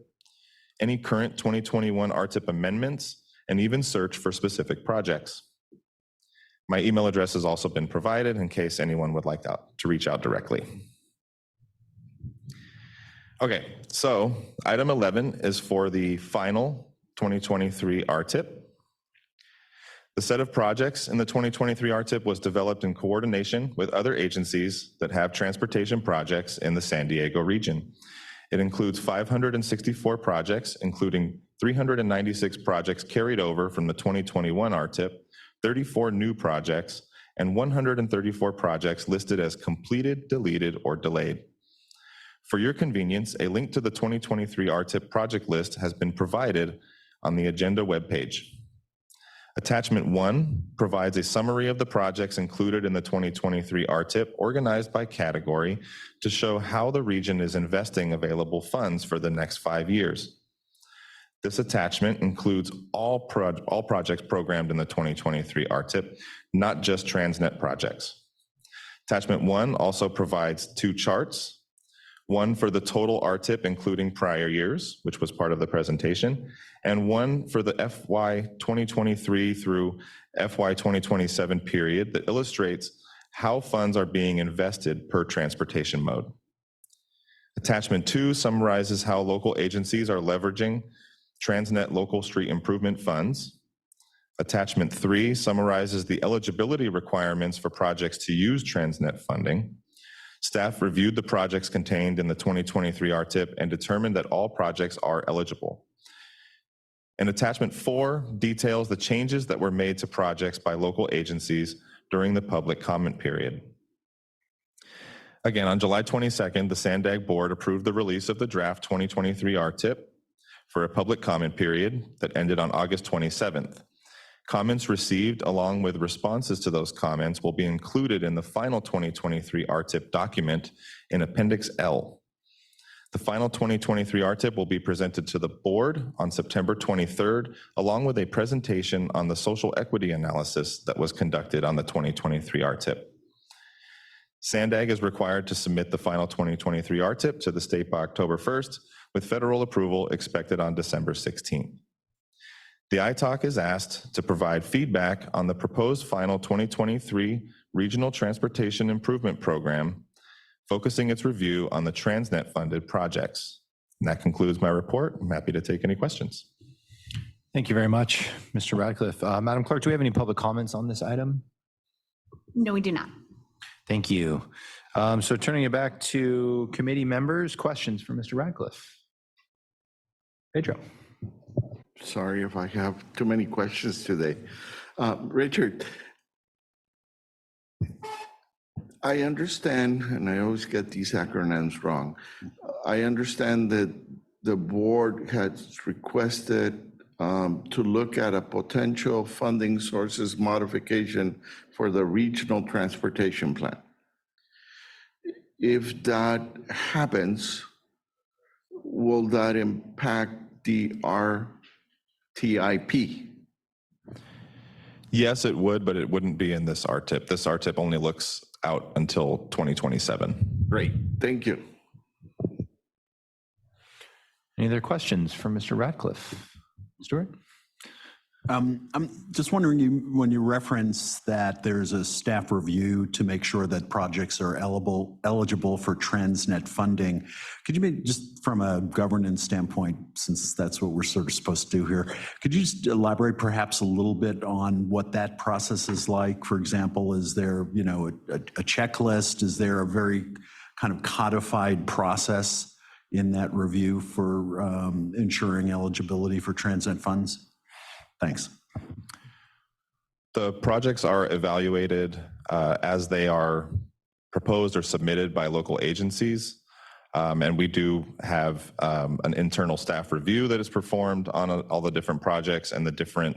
any current 2021 Rtip amendments, and even search for specific projects. My email address has also been provided in case anyone would like to reach out directly. Okay, so item 11 is for the final 2023 Rtip. The set of projects in the 2023 Rtip was developed in coordination with other agencies that have transportation projects in the San Diego region. It includes 564 projects, including 396 projects carried over from the 2021 Rtip, 34 new projects, and 134 projects listed as completed, deleted, or delayed. For your convenience, a link to the 2023 Rtip project list has been provided on the agenda webpage. Attachment 1 provides a summary of the projects included in the 2023 Rtip organized by category to show how the region is investing available funds for the next 5 years. This attachment includes all projects programmed in the 2023 Rtip, not just TransNet projects. Attachment 1 also provides 2 charts, one for the total Rtip including prior years, which was part of the presentation, and one for the FY 2023 through FY 2027 period that illustrates how funds are being invested per transportation mode. Attachment 2 summarizes how local agencies are leveraging TransNet local street improvement funds. Attachment 3 summarizes the eligibility requirements for projects to use TransNet funding. Staff reviewed the projects contained in the 2023 Rtip and determined that all projects are eligible. And attachment 4 details the changes that were made to projects by local agencies during the public comment period. Again, on July 22nd, the Sandag board approved the release of the draft 2023 Rtip for a public comment period that ended on August 27th. Comments received along with responses to those comments will be included in the final 2023 Rtip document in Appendix L. The final 2023 Rtip will be presented to the board on September 23rd, along with a presentation on the social equity analysis that was conducted on the 2023 Rtip. Sandag is required to submit the final 2023 Rtip to the state by October 1st, with federal approval expected on December 16th. The ITOC is asked to provide feedback on the proposed final 2023 Regional Transportation Improvement Program, focusing its review on the TransNet funded projects. And that concludes my report. I'm happy to take any questions. Thank you very much, Mr. Radcliffe. Madam Clerk, do we have any public comments on this item? No, we do not. Thank you. So turning it back to committee members, questions for Mr. Radcliffe. Pedro. Sorry if I have too many questions today. Richard, I understand, and I always get these acronyms wrong. I understand that the board has requested to look at a potential funding sources modification for the regional transportation plan. If that happens, will that impact the RTIP? Yes, it would, but it wouldn't be in this Rtip. This Rtip only looks out until 2027. Great, thank you. Any other questions for Mr. Radcliffe? Stuart? I'm just wondering, when you reference that there's a staff review to make sure that projects are eligible for TransNet funding, could you maybe, just from a governance standpoint, since that's what we're sort of supposed to do here, could you just elaborate perhaps a little bit on what that process is like? For example, is there, you know, a checklist? Is there a very kind of codified process in that review for ensuring eligibility for TransNet funds? Thanks. The projects are evaluated as they are proposed or submitted by local agencies. And we do have an internal staff review that is performed on all the different projects and the different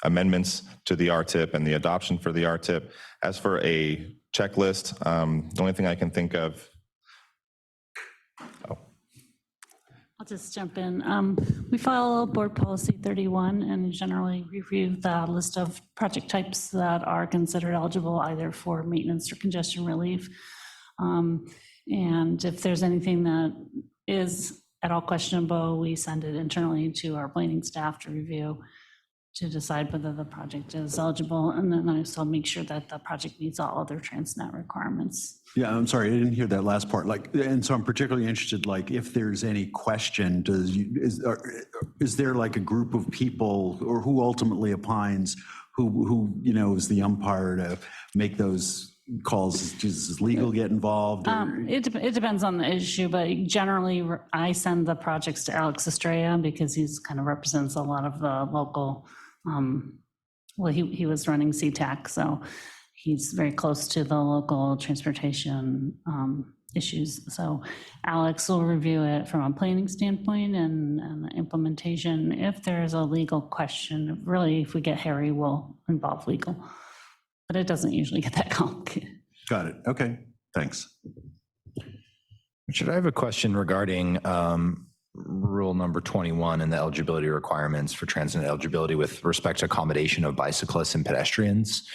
amendments to the Rtip and the adoption for the Rtip. As for a checklist, the only thing I can think of. I'll just jump in. We follow Board Policy 31 and generally review the list of project types that are considered eligible either for maintenance or congestion relief. And if there's anything that is at all questionable, we send it internally to our planning staff to review to decide whether the project is eligible. And then I also make sure that the project meets all other TransNet requirements. Yeah, I'm sorry, I didn't hear that last part. Like, and so I'm particularly interested, like, if there's any question, is there like a group of people, or who ultimately opines, who you know is the umpire to make those calls? Does legal get involved? It depends on the issue, but generally I send the projects to Alex Estrella because he's kind of represents a lot of the local. Well, he was running CTAC, so he's very close to the local transportation issues. So Alex will review it from a planning standpoint and implementation. If there's a legal question, really, if we get hairy, we'll involve legal. But it doesn't usually get that complicated. Got it. Okay, thanks. Richard, I have a question regarding rule number 21 and the eligibility requirements for TransNet eligibility with respect to accommodation of bicyclists and pedestrians.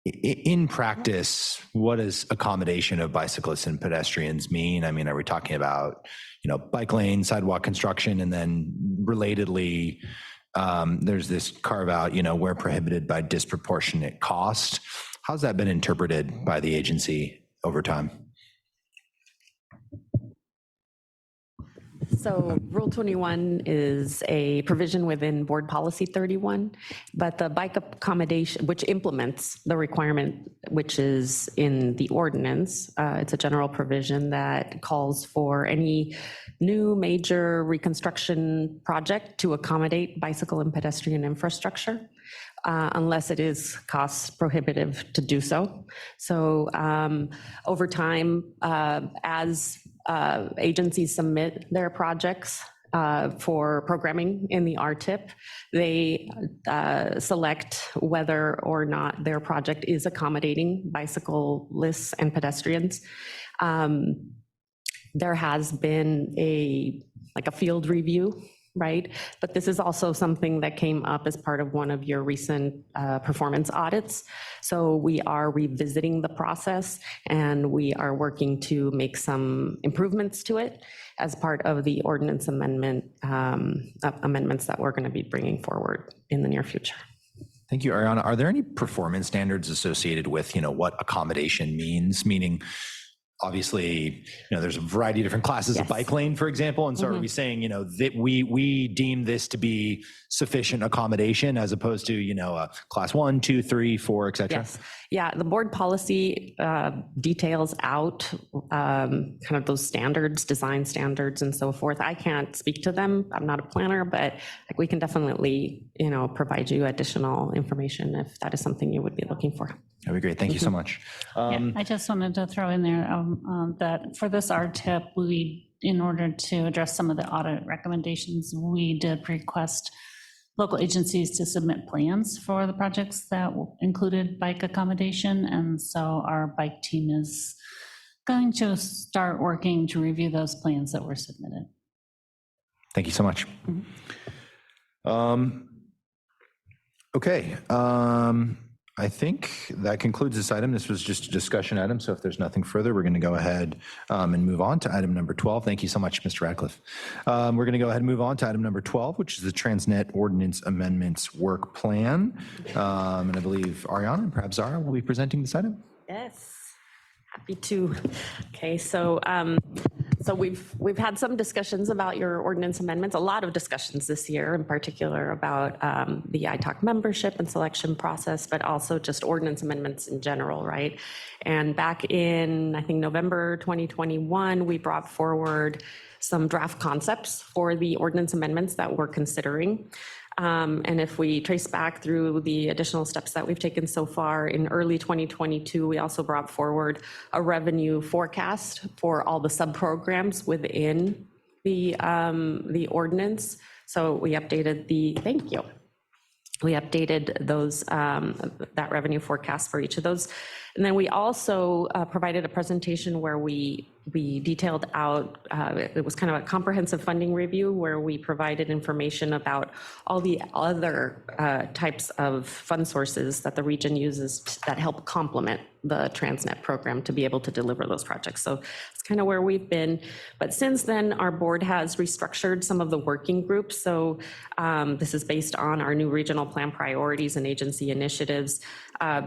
In practice, what does accommodation of bicyclists and pedestrians mean? I mean, are we talking about, bike lane, sidewalk construction, and then relatedly, there's this carve out, where prohibited by disproportionate cost. How's that been interpreted by the agency over time? So Rule 21 is a provision within Board Policy 31, but the bike accommodation, which implements the requirement, which is in the ordinance, it's a general provision that calls for any new major reconstruction project to accommodate bicycle and pedestrian infrastructure, unless it is cost prohibitive to do so. So over time, as agencies submit their projects for programming in the Rtip, they select whether or not their project is accommodating bicyclists and pedestrians. There has been a field review, right? But this is also something that came up as part of one of your recent performance audits. So we are revisiting the process and we are working to make some improvements to it as part of the ordinance amendments that we're going to be bringing forward in the near future. Thank you, Ariana. Are there any performance standards associated with, what accommodation means? Meaning, obviously, there's a variety of different classes of bike lane, for example. And so are we saying, that we deem this to be sufficient accommodation as opposed to, a class 1, 2, 3, 4, et cetera? Yes. Yeah, the board policy details out kind of those standards, design standards and so forth. I can't speak to them. I'm not a planner, but we can definitely, provide you additional information if that is something you would be looking for. That'd be great. Thank you so much. Yeah, I just wanted to throw in there that for this Rtip, in order to address some of the audit recommendations, we did request local agencies to submit plans for the projects that included bike accommodation. And so our bike team is going to start working to review those plans that were submitted. Thank you so much. Okay. I think that concludes this item. This was just a discussion item. So if there's nothing further, we're going to go ahead and move on to item number 12. Thank you so much, Mr. Radcliffe. We're going to go ahead and move on to item number 12, which is the TransNet Ordinance Amendments Work Plan. And I believe Ariana and perhaps Zara will be presenting this item. Yes, happy to. Okay, so we've had some discussions about your ordinance amendments, a lot of discussions this year in particular about the ITALC membership and selection process, but also just ordinance amendments in general, right? And back in, I think, November 2021, we brought forward some draft concepts for the ordinance amendments that we're considering. And if we trace back through the additional steps that we've taken so far, in early 2022, we also brought forward a revenue forecast for all the sub-programs within the ordinance. So we updated we updated those, that revenue forecast for each of those. And then we also provided a presentation where we detailed out, it was kind of a comprehensive funding review where we provided information about all the other types of fund sources that the region uses that help complement the TransNet program to be able to deliver those projects. So it's kind of where we've been. But since then, our board has restructured some of the working groups. So this is based on our new regional plan priorities and agency initiatives.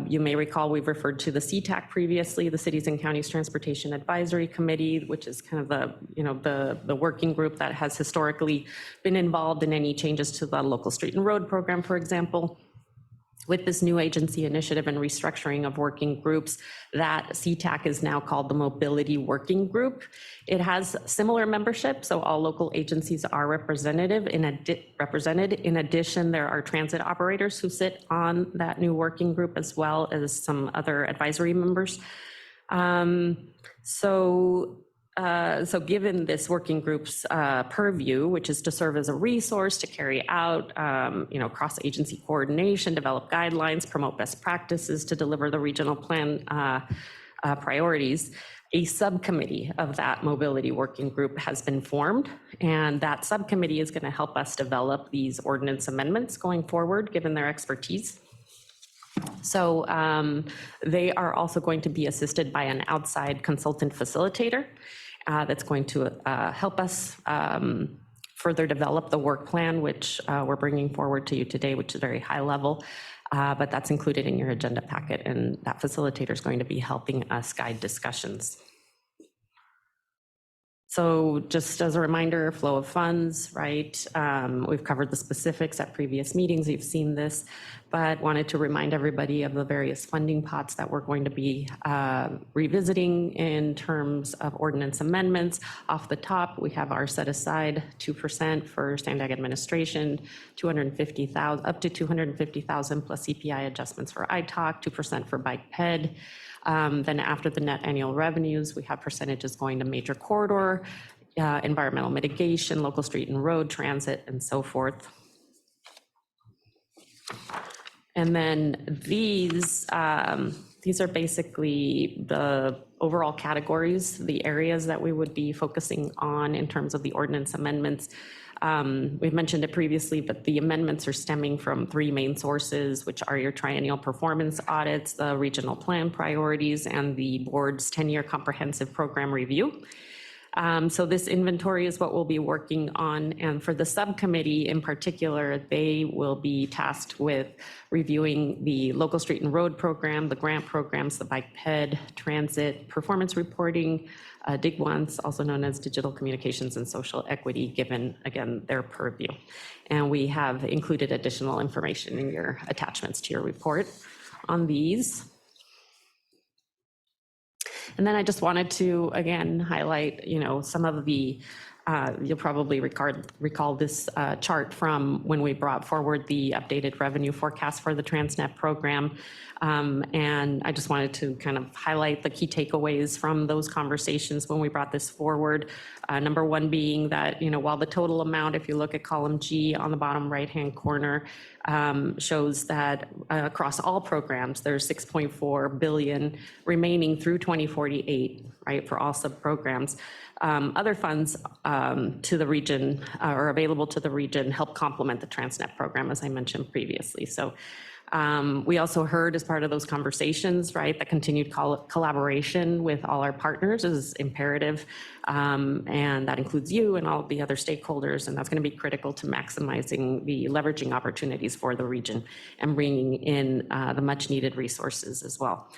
You may recall we've referred to the CTAC previously, the Cities and Counties Transportation Advisory Committee, which is kind of the working group that has historically been involved in any changes to the local street and road program, for example. With this new agency initiative and restructuring of working groups, that CTAC is now called the Mobility Working Group. It has similar membership, so all local agencies are represented. In addition, there are transit operators who sit on that new working group, as well as some other advisory members. So given this working group's purview, which is to serve as a resource to carry out, cross-agency coordination, develop guidelines, promote best practices to deliver the regional plan priorities, a subcommittee of that mobility working group has been formed, and that subcommittee is going to help us develop these ordinance amendments going forward, given their expertise. So they are also going to be assisted by an outside consultant facilitator that's going to help us further develop the work plan, which we're bringing forward to you today, which is very high level, but that's included in your agenda packet, and that facilitator is going to be helping us guide discussions. So just as a reminder, flow of funds, right? We've covered the specifics at previous meetings. You've seen this, but wanted to remind everybody of the various funding pots that we're going to be revisiting in terms of ordinance amendments. Off the top, we have our set aside 2% for Sandag administration, 250,000 up to 250,000 plus CPI adjustments for ITOC, 2% for bike ped. Then after the net annual revenues, we have percentages going to major corridor, environmental mitigation, local street and road transit, and so forth. And then these are basically the overall categories, the areas that we would be focusing on in terms of the ordinance amendments. We've mentioned it previously, but the amendments are stemming from three main sources, which are your triennial performance audits, the regional plan priorities, and the board's 10-year comprehensive program review. So this inventory is what we'll be working on. And for the subcommittee in particular, they will be tasked with reviewing the local street and road program, the grant programs, the bike ped, transit, performance reporting, DIG-1s, also known as digital communications and social equity, given, again, their purview. And we have included additional information in your attachments to your report on these. And then I just wanted to, again, highlight, some of the, you'll probably recall this chart from when we brought forward the updated revenue forecast for the TransNet program. And I just wanted to kind of highlight the key takeaways from those conversations when we brought this forward. Number one being that, while the total amount, if you look at column G on the bottom right-hand corner, shows that across all programs, there's 6.4 billion remaining through 2048, right, for all sub-programs. Other funds to the region are available to the region, help complement the TransNet program, as I mentioned previously. So we also heard as part of those conversations, right, that continued collaboration with all our partners is imperative, and that includes you and all the other stakeholders, and that's going to be critical to maximizing the leveraging opportunities for the region and bringing in the much needed resources as well.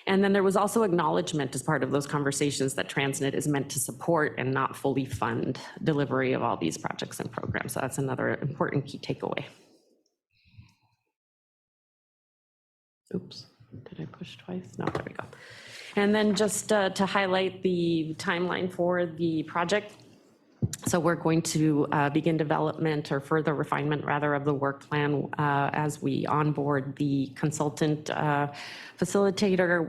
And then there was also acknowledgement as part of those conversations that TransNet is meant to support and not fully fund delivery of all these projects and programs. So that's another important key takeaway. Oops, did I push twice? No, there we go. And then just to highlight the timeline for the project. So we're going to begin development or further refinement rather of the work plan as we onboard the consultant facilitator.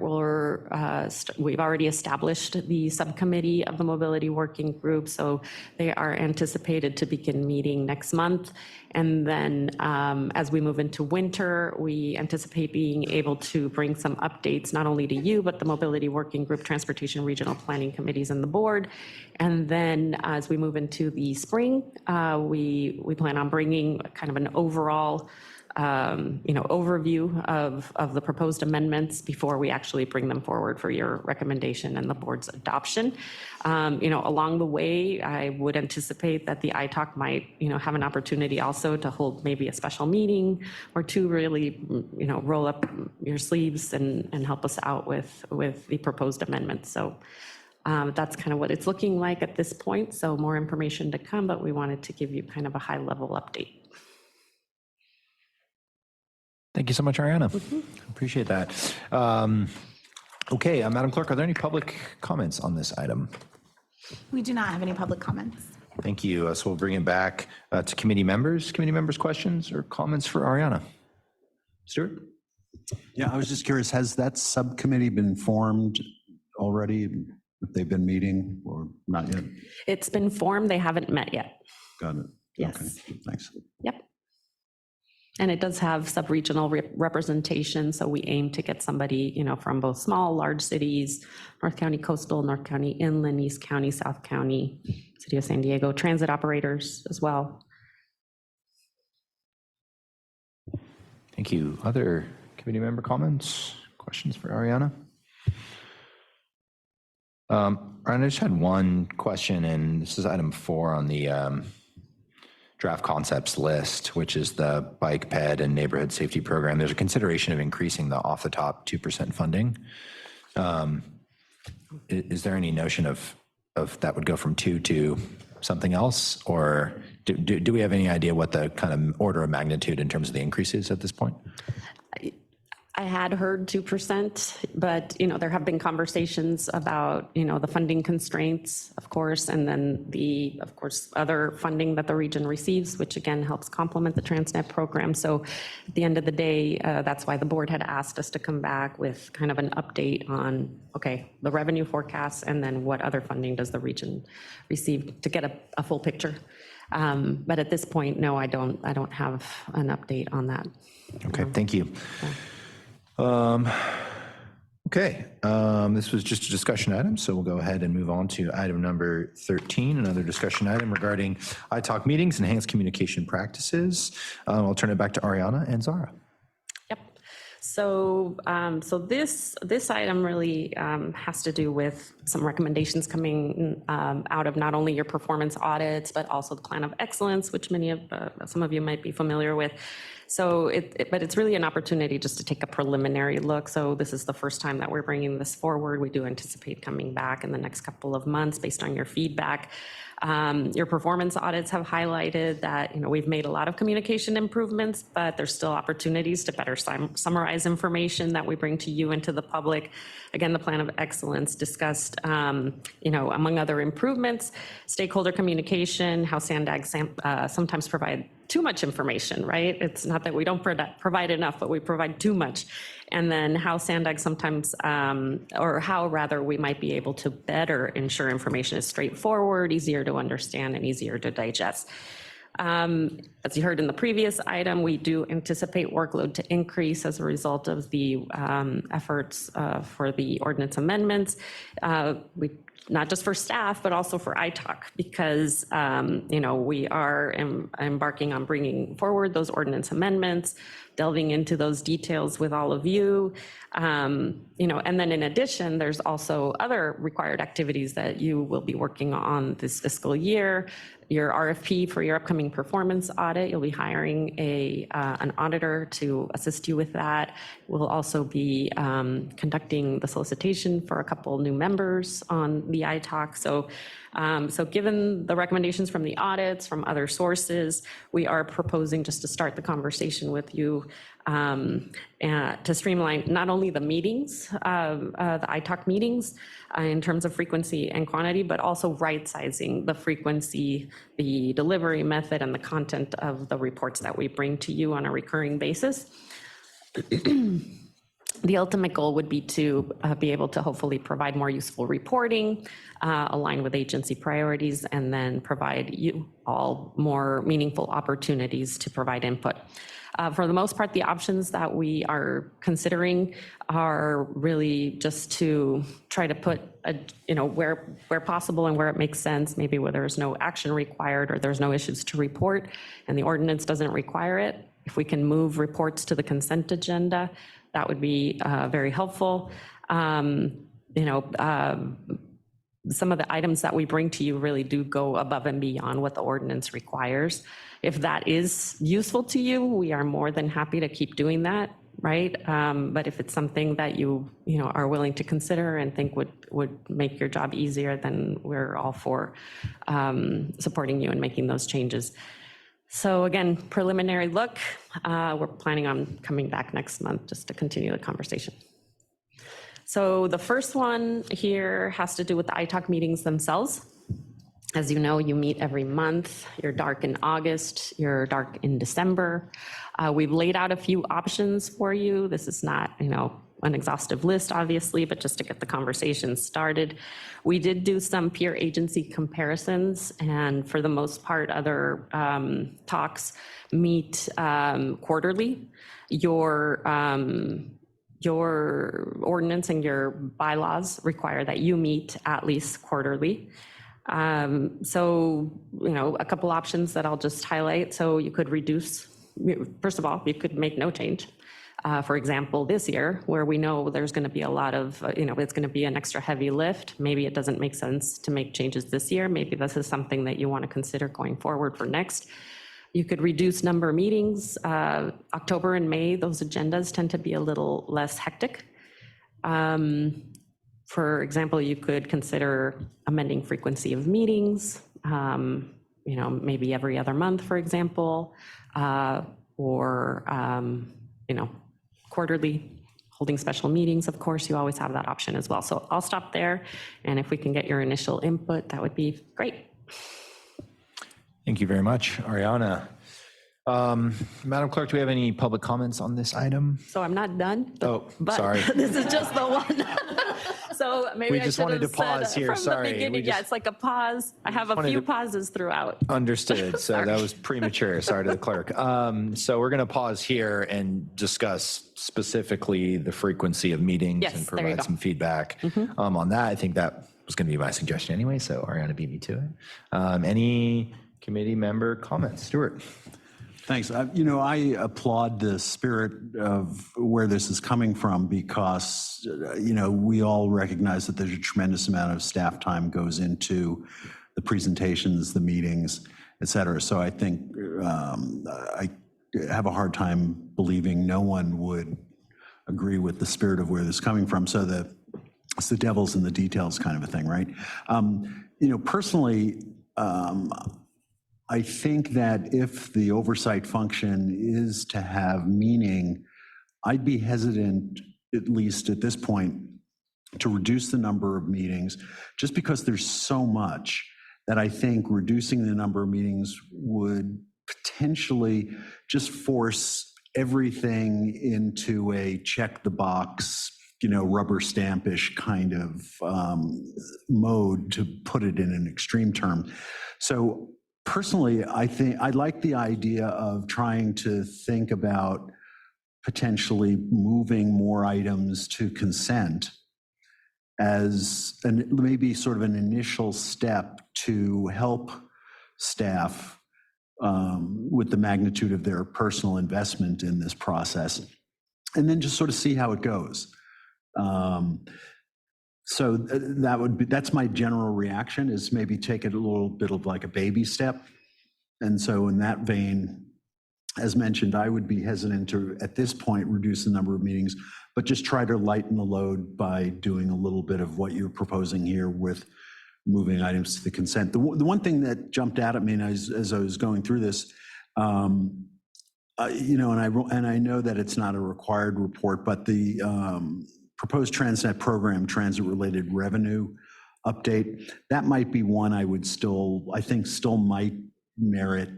We've already established the subcommittee of the mobility working group, so they are anticipated to begin meeting next month. And then as we move into winter, we anticipate being able to bring some updates not only to you, but the mobility working group, transportation regional planning committees, and the board. And then as we move into the spring, we plan on bringing kind of an overall overview of the proposed amendments before we actually bring them forward for your recommendation and the board's adoption. Along the way, I would anticipate that the ITOC might, have an opportunity also to hold maybe a special meeting or two, really, roll up your sleeves and help us out with the proposed amendments. So that's kind of what it's looking like at this point. So more information to come, but we wanted to give you kind of a high level update. Thank you so much, Ariana. Appreciate that. Okay, Madam Clerk, are there any public comments on this item? We do not have any public comments. Thank you. So we'll bring it back to committee members. Committee members' questions or comments for Ariana? Stuart? Yeah, I was just curious, has that subcommittee been formed already? If they've been meeting or not yet? It's been formed, they haven't met yet. Got it. Yes. Okay, thanks. Yep. And it does have sub-regional representation, so we aim to get somebody, from both small, large cities, North County Coastal, North County Inland, East County, South County, City of San Diego, transit operators as well. Thank you. Other committee member comments, questions for Ariana? Ariana, I just had one question, and this is item 4 on the draft concepts list, which is the bike ped and neighborhood safety program. There's a consideration of increasing the off the top 2% funding. Is there any notion of that would go from 2 to something else, or do we have any idea what the kind of order of magnitude in terms of the increases at this point? I had heard 2%, but, there have been conversations about, the funding constraints, of course, and then of course, other funding that the region receives, which again helps complement the TransNet program. So at the end of the day, that's why the board had asked us to come back with kind of an update on, okay, the revenue forecasts, and then what other funding does the region receive to get a full picture. But at this point, no, I don't have an update on that. Okay, thank you. Okay, this was just a discussion item, so we'll go ahead and move on to item number 13, another discussion item regarding ITalk meetings, enhanced communication practices. I'll turn it back to Ariana and Zara. Yep. So this item really has to do with some recommendations coming out of not only your performance audits, but also the plan of excellence, which some of you might be familiar with. So, but it's really an opportunity just to take a preliminary look. So this is the first time that we're bringing this forward. We do anticipate coming back in the next couple of months based on your feedback. Your performance audits have highlighted that, we've made a lot of communication improvements, but there's still opportunities to better summarize information that we bring to you and to the public. Again, the plan of excellence discussed, among other improvements, stakeholder communication, how Sandag sometimes provide too much information, right? It's not that we don't provide enough, but we provide too much. And then how Sandag sometimes, or how rather we might be able to better ensure information is straightforward, easier to understand, and easier to digest. As you heard in the previous item, we do anticipate workload to increase as a result of the efforts for the ordinance amendments. Not just for staff, but also for ITalk, because, we are embarking on bringing forward those ordinance amendments, delving into those details with all of you. And then in addition, there's also other required activities that you will be working on this fiscal year. Your RFP for your upcoming performance audit, you'll be hiring an auditor to assist you with that. We'll also be conducting the solicitation for a couple new members on the ITalk. So given the recommendations from the audits, from other sources, we are proposing just to start the conversation with you to streamline not only the meetings, the ITalk meetings in terms of frequency and quantity, but also right-sizing the frequency, the delivery method, and the content of the reports that we bring to you on a recurring basis. The ultimate goal would be to be able to hopefully provide more useful reporting, align with agency priorities, and then provide you all more meaningful opportunities to provide input. For the most part, the options that we are considering are really just to try to put, where possible and where it makes sense, maybe where there's no action required or there's no issues to report and the ordinance doesn't require it. If we can move reports to the consent agenda, that would be very helpful. Some of the items that we bring to you really do go above and beyond what the ordinance requires. If that is useful to you, we are more than happy to keep doing that, right? But if it's something that you are willing to consider and think would make your job easier, then we're all for supporting you and making those changes. So again, preliminary look, we're planning on coming back next month just to continue the conversation. So the first one here has to do with the ITALC meetings themselves. As you know, you meet every month. You're dark in August, you're dark in December. We've laid out a few options for you. This is not, an exhaustive list, obviously, but just to get the conversation started. We did do some peer agency comparisons, and for the most part, other talks meet quarterly. Your ordinance and your bylaws require that you meet at least quarterly. So, a couple options that I'll just highlight. So you could reduce, first of all, you could make no change. For example, this year, where we know there's going to be a lot of, it's going to be an extra heavy lift. Maybe it doesn't make sense to make changes this year. Maybe this is something that you want to consider going forward for next. You could reduce number of meetings. October and May, those agendas tend to be a little less hectic. For example, you could consider amending frequency of meetings, maybe every other month, for example, or, quarterly, holding special meetings. Of course, you always have that option as well. So I'll stop there. And if we can get your initial input, that would be great. Thank you very much, Ariana. Madam Clerk, do we have any public comments on this item? So I'm not done. But sorry. This is just the one. So maybe We I just should wanted have to pause said here, from sorry. the beginning. Yeah, it's like a pause. I have a wanted few to- pauses throughout. Understood. So Sorry. that was premature. Sorry to the clerk. So we're going to pause here and discuss specifically the frequency of meetings Yes, and there you provide go. some feedback on that. I think that was going to be my suggestion anyway. So Ariana beat me to it. Any committee member comments? Stuart? Thanks. I applaud the spirit of where this is coming from because, we all recognize that there's a tremendous amount of staff time goes into the presentations, the meetings, et cetera. So I think I have a hard time believing no one would agree with the spirit of where this is coming from. So it's the devil's in the details kind of a thing, right? Personally, I think that if the oversight function is to have meaning, I'd be hesitant, at least at this point, to reduce the number of meetings, just because there's so much that I think reducing the number of meetings would potentially just force everything into a check the box, rubber stampish kind of mode, to put it in an extreme term. So personally, I think I like the idea of trying to think about potentially moving more items to consent as maybe sort of an initial step to help staff with the magnitude of their personal investment in this process, and then just sort of see how it goes. So that's my general reaction, is maybe take it a little bit of like a baby step. And so in that vein, as mentioned, I would be hesitant to, at this point, reduce the number of meetings, but just try to lighten the load by doing a little bit of what you're proposing here with moving items to the consent. The one thing that jumped out at me as I was going through this, and I know that it's not a required report, but the proposed TransNet program, transit-related revenue update, that might be one I think still might merit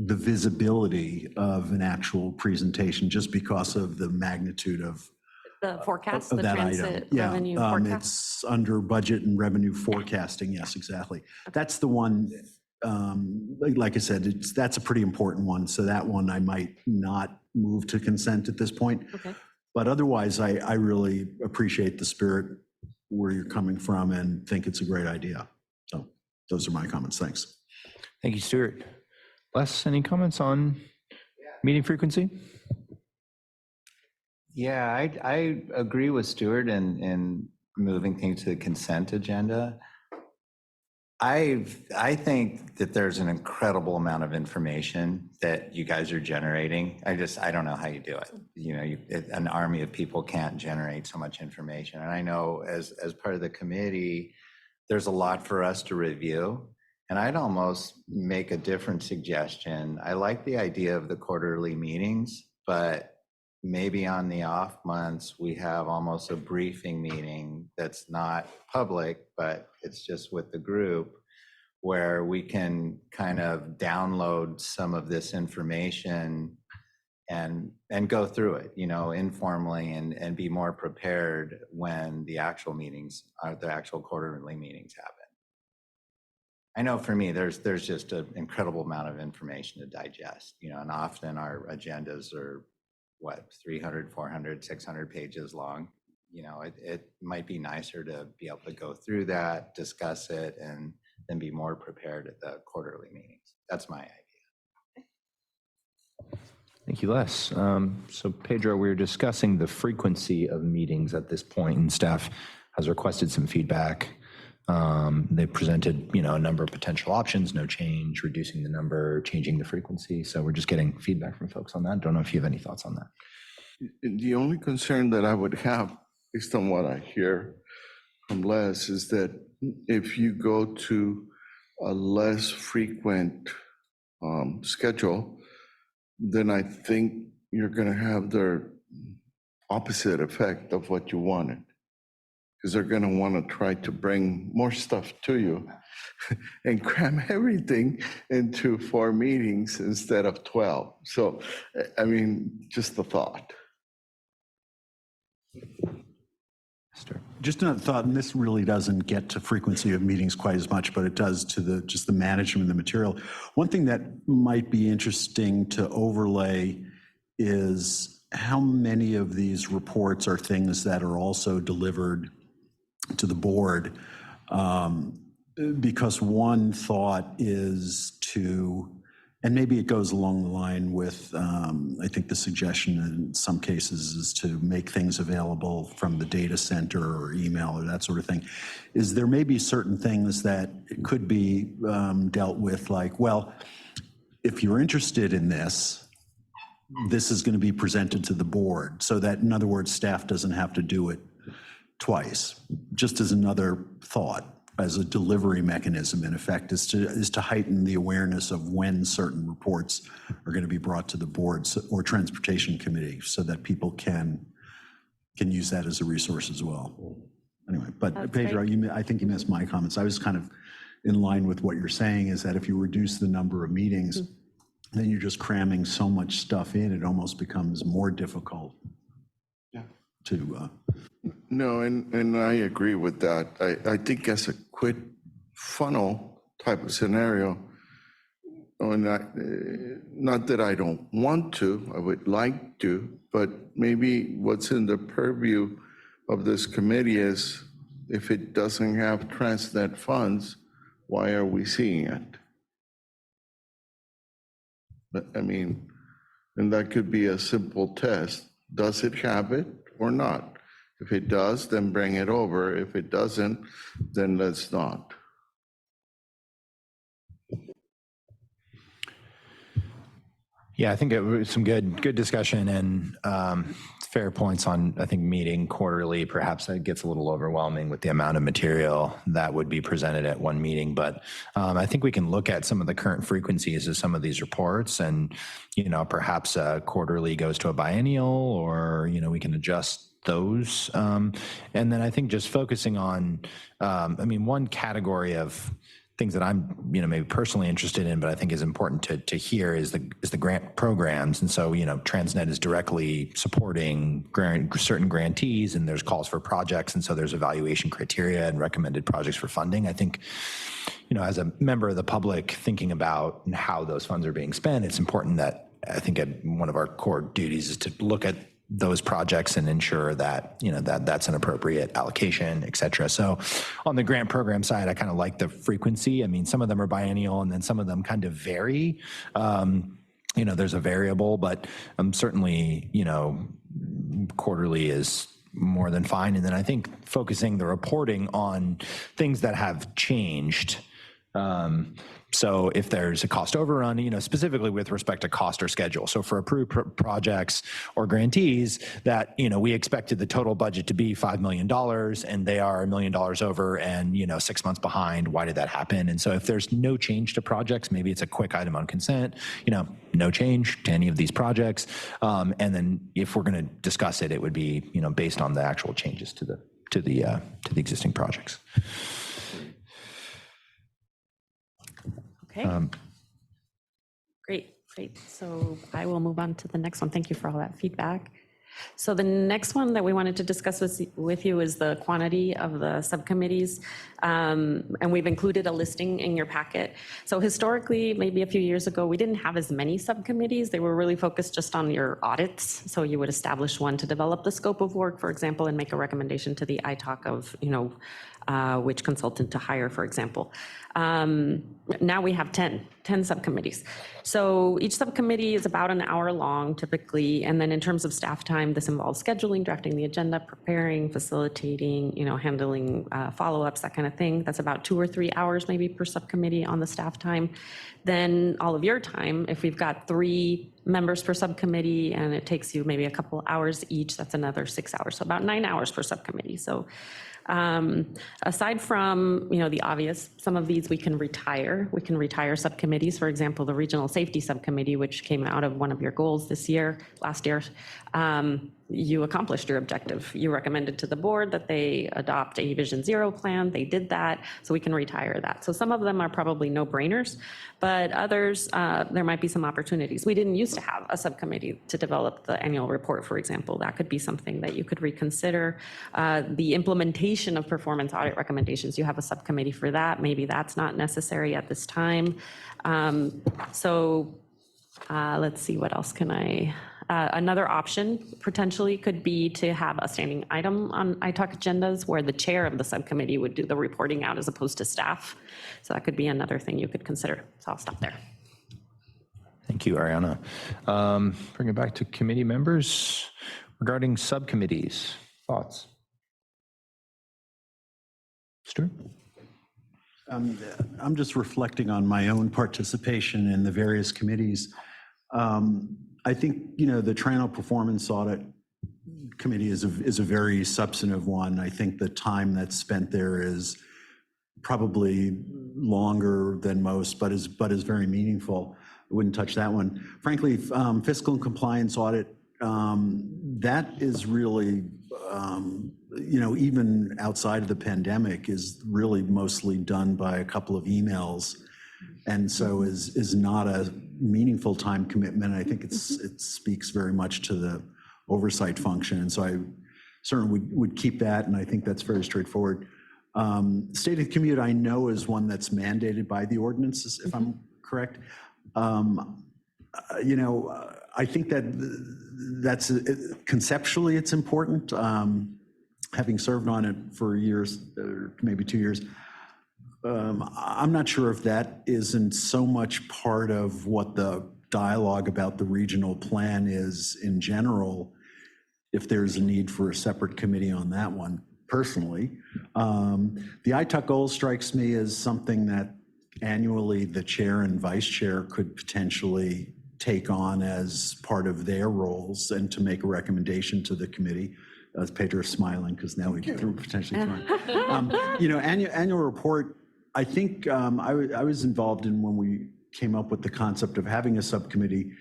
the visibility of an actual presentation, just because of the magnitude of The forecast, the that transit item. Yeah, revenue forecast. it's under budget and revenue forecasting. Yes, exactly. That's the one, like I said, that's a pretty important one. So that one I might not move to consent at this point. Okay. But otherwise, I really appreciate the spirit where you're coming from and think it's a great idea. So those are my comments. Thanks. Thank you, Stuart. Les, any comments on meeting frequency? Yeah, I agree with Stuart in moving things to the consent agenda. I think that there's an incredible amount of information that you guys are generating. I don't know how you do it. An army of people can't generate so much information. And I know as part of the committee, there's a lot for us to review. And I'd almost make a different suggestion. I like the idea of the quarterly meetings, but maybe on the off months, we have almost a briefing meeting that's not public, but it's just with the group, where we can kind of download some of this information and go through it, you know, informally, and be more prepared when the actual meetings, the actual quarterly meetings happen. I know for me, there's just an incredible amount of information to digest, you know, and often our agendas are, what, 300, 400, 600 pages long. You know, it might be nicer to be able to go through that, discuss it, and then be more prepared at the quarterly meetings. That's my idea. Thank you, Les. So Pedro, we're discussing the frequency of meetings at this point, and staff has requested some feedback. They presented, you know, a number of potential options: no change, reducing the number, changing the frequency. So we're just getting feedback from folks on that. Don't know if you have any thoughts on that. The only concern that I would have, based on what I hear from Les, is that if you go to a less frequent schedule, then I think you're going to have the opposite effect of what you wanted, because they're going to want to try to bring more stuff to you and cram everything into 4 meetings instead of 12. So, I mean, just the thought. Just another thought, and this really doesn't get to frequency of meetings quite as much, but it does to just the management of the material. One thing that might be interesting to overlay is how many of these reports are things that are also delivered to the board, because one thought is to, and maybe it goes along the line with, I think the suggestion in some cases is to make things available from the data center or email or that sort of thing, is there may be certain things that could be dealt with, like, well, if you're interested in this, this is going to be presented to the board, so that, in other words, staff doesn't have to do it twice. Just as another thought, as a delivery mechanism, in effect, is to heighten the awareness of when certain reports are going to be brought to the boards or transportation committee, so that people can use that as a resource as well. Anyway, but That's Pedro, great. I think you missed my comments. I was kind of in line with what you're saying, is that if you reduce the number of meetings, then you're just cramming so much stuff in, it almost becomes more difficult to. No, and I agree with that. I think as a quick funnel type of scenario, not that I don't want to, I would like to, but maybe what's in the purview of this committee is, if it doesn't have TransNet funds, why are we seeing it? But, I mean, and that could be a simple test. Does it have it or not? If it does, then bring it over. If it doesn't, then let's not. Yeah, I think it was some good discussion, and fair points on, I think, meeting quarterly. Perhaps that gets a little overwhelming with the amount of material that would be presented at one meeting. But I think we can look at some of the current frequencies of some of these reports, and, you know, perhaps quarterly goes to a biennial, or, you know, we can adjust those. And then I think just focusing on, I mean, one category of things that I'm, you know, maybe personally interested in, but I think is important to hear is the grant programs. And so, you know, TransNet is directly supporting certain grantees, and there's calls for projects. And so there's evaluation criteria and recommended projects for funding. I think, you know, as a member of the public thinking about how those funds are being spent, it's important that, I think, one of our core duties is to look at those projects and ensure that, you know, that's an appropriate allocation, et cetera. So on the grant program side, I kind of like the frequency. I mean, some of them are biennial, and then some of them kind of vary. You know, there's a variable, but certainly, you know, quarterly is more than fine. And then I think focusing the reporting on things that have changed, So if there's a cost overrun, specifically with respect to cost or schedule. So for approved projects or grantees that, we expected the total budget to be $5 million and they are $1 million over and, 6 months behind, why did that happen? And so if there's no change to projects, maybe it's a quick item on consent, no change to any of these projects. And then if we're going to discuss it, it would be, based on the actual changes to the existing projects. Okay. Great. So I will move on to the next one. Thank you for all that feedback. So the next one that we wanted to discuss with you is the quantity of the subcommittees. And we've included a listing in your packet. So historically, maybe a few years ago, we didn't have as many subcommittees. They were really focused just on your audits. So you would establish one to develop the scope of work, for example, and make a recommendation to the ITOC of, which consultant to hire, for example. Now we have 10 subcommittees. So each subcommittee is about an hour long typically. And then in terms of staff time, this involves scheduling, drafting the agenda, preparing, facilitating, handling follow-ups, that kind of thing. That's about 2 or 3 hours maybe per subcommittee on the staff time. Then all of your time, if we've got 3 members per subcommittee and it takes you maybe a couple hours each, that's another 6 hours. So about 9 hours per subcommittee. So aside from, the obvious, some of these we can retire. We can retire subcommittees. For example, the Regional Safety Subcommittee, which came out of one of your goals last year, you accomplished your objective. You recommended to the board that they adopt a Vision Zero plan. They did that, so we can retire that. So some of them are probably no-brainers, but others, there might be some opportunities. We didn't used to have a subcommittee to develop the annual report, for example. That could be something that you could reconsider. The implementation of performance audit recommendations, you have a subcommittee for that. Maybe that's not necessary at this time. Let's see, what else can I... another option potentially could be to have a standing item on ITOC agendas where the chair of the subcommittee would do the reporting out as opposed to staff. So that could be another thing you could consider. So I'll stop there. Thank you, Ariana. Bring it back to committee members regarding subcommittees. Thoughts? Stuart? I'm just reflecting on my own participation in the various committees. I think, the Triennial Performance Audit Committee is a very substantive one. I think the time that's spent there is probably longer than most, but is very meaningful. I wouldn't touch that one. Frankly, fiscal and compliance audit, that is really, even outside of the pandemic, is really mostly done by a couple of emails. And so is not a meaningful time commitment. I think it speaks very much to the oversight function. And so I certainly would keep that, and I think that's very straightforward. State of Commute, I know, is one that's mandated by the ordinances, if I'm correct. I think that's conceptually it's important. Having served on it for years, maybe 2 years, I'm not sure if that isn't so much part of what the dialogue about the regional plan is in general, if there's a need for a separate committee on that one, personally. The ITOC goal strikes me as something that annually the chair and vice chair could potentially take on as part of their roles and to make a recommendation to the committee. Pedro's smiling because now we get through potentially. Annual report, I think I was involved in when we came up with the concept of having a subcommittee,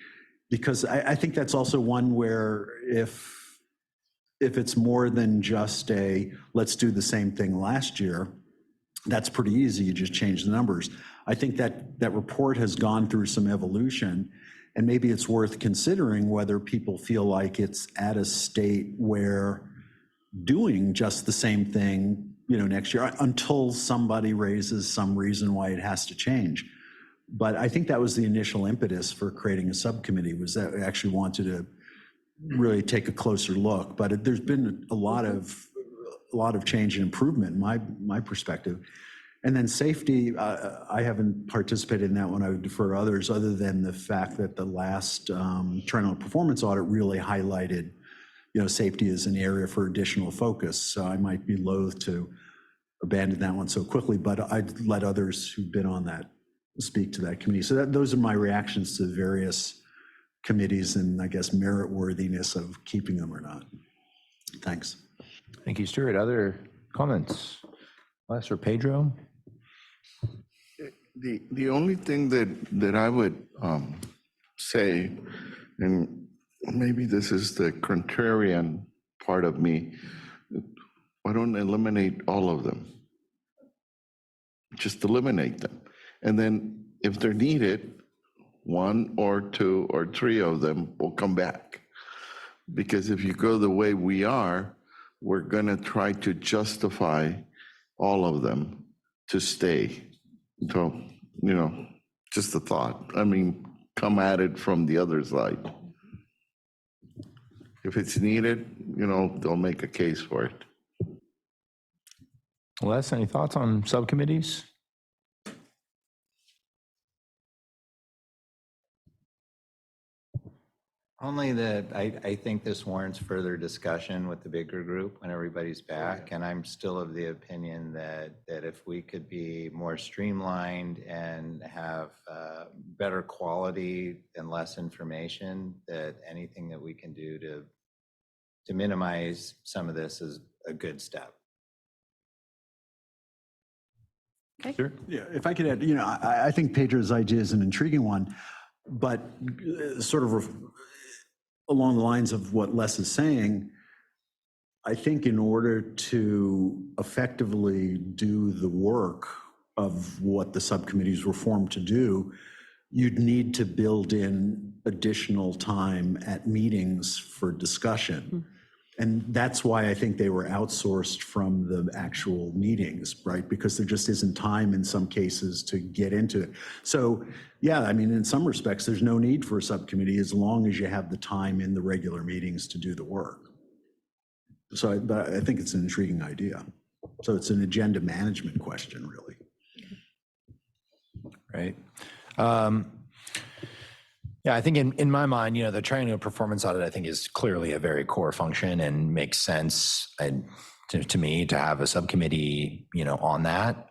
because I think that's also one where if it's more than just let's do the same thing last year, that's pretty easy. You just change the numbers. I think that report has gone through some evolution, and maybe it's worth considering whether people feel like it's at a state where doing just the same thing, next year until somebody raises some reason why it has to change. But I think that was the initial impetus for creating a subcommittee, was that we actually wanted to really take a closer look. But there's been a lot of change and improvement in my perspective. And then safety, I haven't participated in that one. I would defer to others, other than the fact that the last Triennial Performance Audit really highlighted, safety as an area for additional focus. So I might be loath to abandon that one so quickly, but I'd let others who've been on that speak to that committee. So those are my reactions to the various committees and I guess merit worthiness of keeping them or not. Thanks. Thank you, Stuart. Other comments? Les or Pedro? The only thing that I would say, and maybe this is the contrarian part of me, why don't eliminate all of them? Just eliminate them. And then if they're needed, 1 or 2 or 3 of them will come back. Because if you go the way we are, we're gonna try to justify all of them to stay. So, you know, just a thought. I mean, come at it from the other side. If it's needed, you know, they'll make a case for it. Les, any thoughts on subcommittees? Only that I think this warrants further discussion with the bigger group when everybody's back. And I'm still of the opinion that if we could be more streamlined and have better quality and less information, that anything that we can do to minimize some of this is a good step. Okay. Sure. Yeah, if I could add, you know, I think Pedro's idea is an intriguing one, but sort of along the lines of what Les is saying, I think in order to effectively do the work of what the subcommittees were formed to do, you'd need to build in additional time at meetings for discussion. Mm-hmm. And that's why I think they were outsourced from the actual meetings, right? Because there just isn't time in some cases to get into it. So, yeah, I mean, in some respects, there's no need for a subcommittee as long as you have the time in the regular meetings to do the work. So, but I think it's an intriguing idea. So it's an agenda management question, really. Right. Yeah, I think in my mind, you know, the triennial performance audit, I think, is clearly a very core function and makes sense to me to have a subcommittee, you know, on that.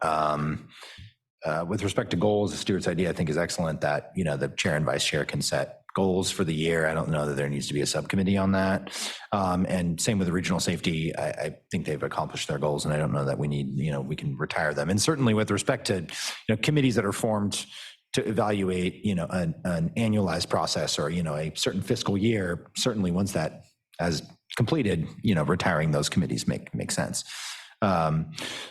With respect to goals, Stuart's idea, I think, is excellent that, you know, the chair and vice chair can set goals for the year. I don't know that there needs to be a subcommittee on that. And same with the regional safety. I think they've accomplished their goals, and I don't know that we need, you know, we can retire them. And certainly with respect to, you know, committees that are formed to evaluate, you know, an annualized process or, you know, a certain fiscal year, certainly once that has completed, you know, retiring those committees make sense.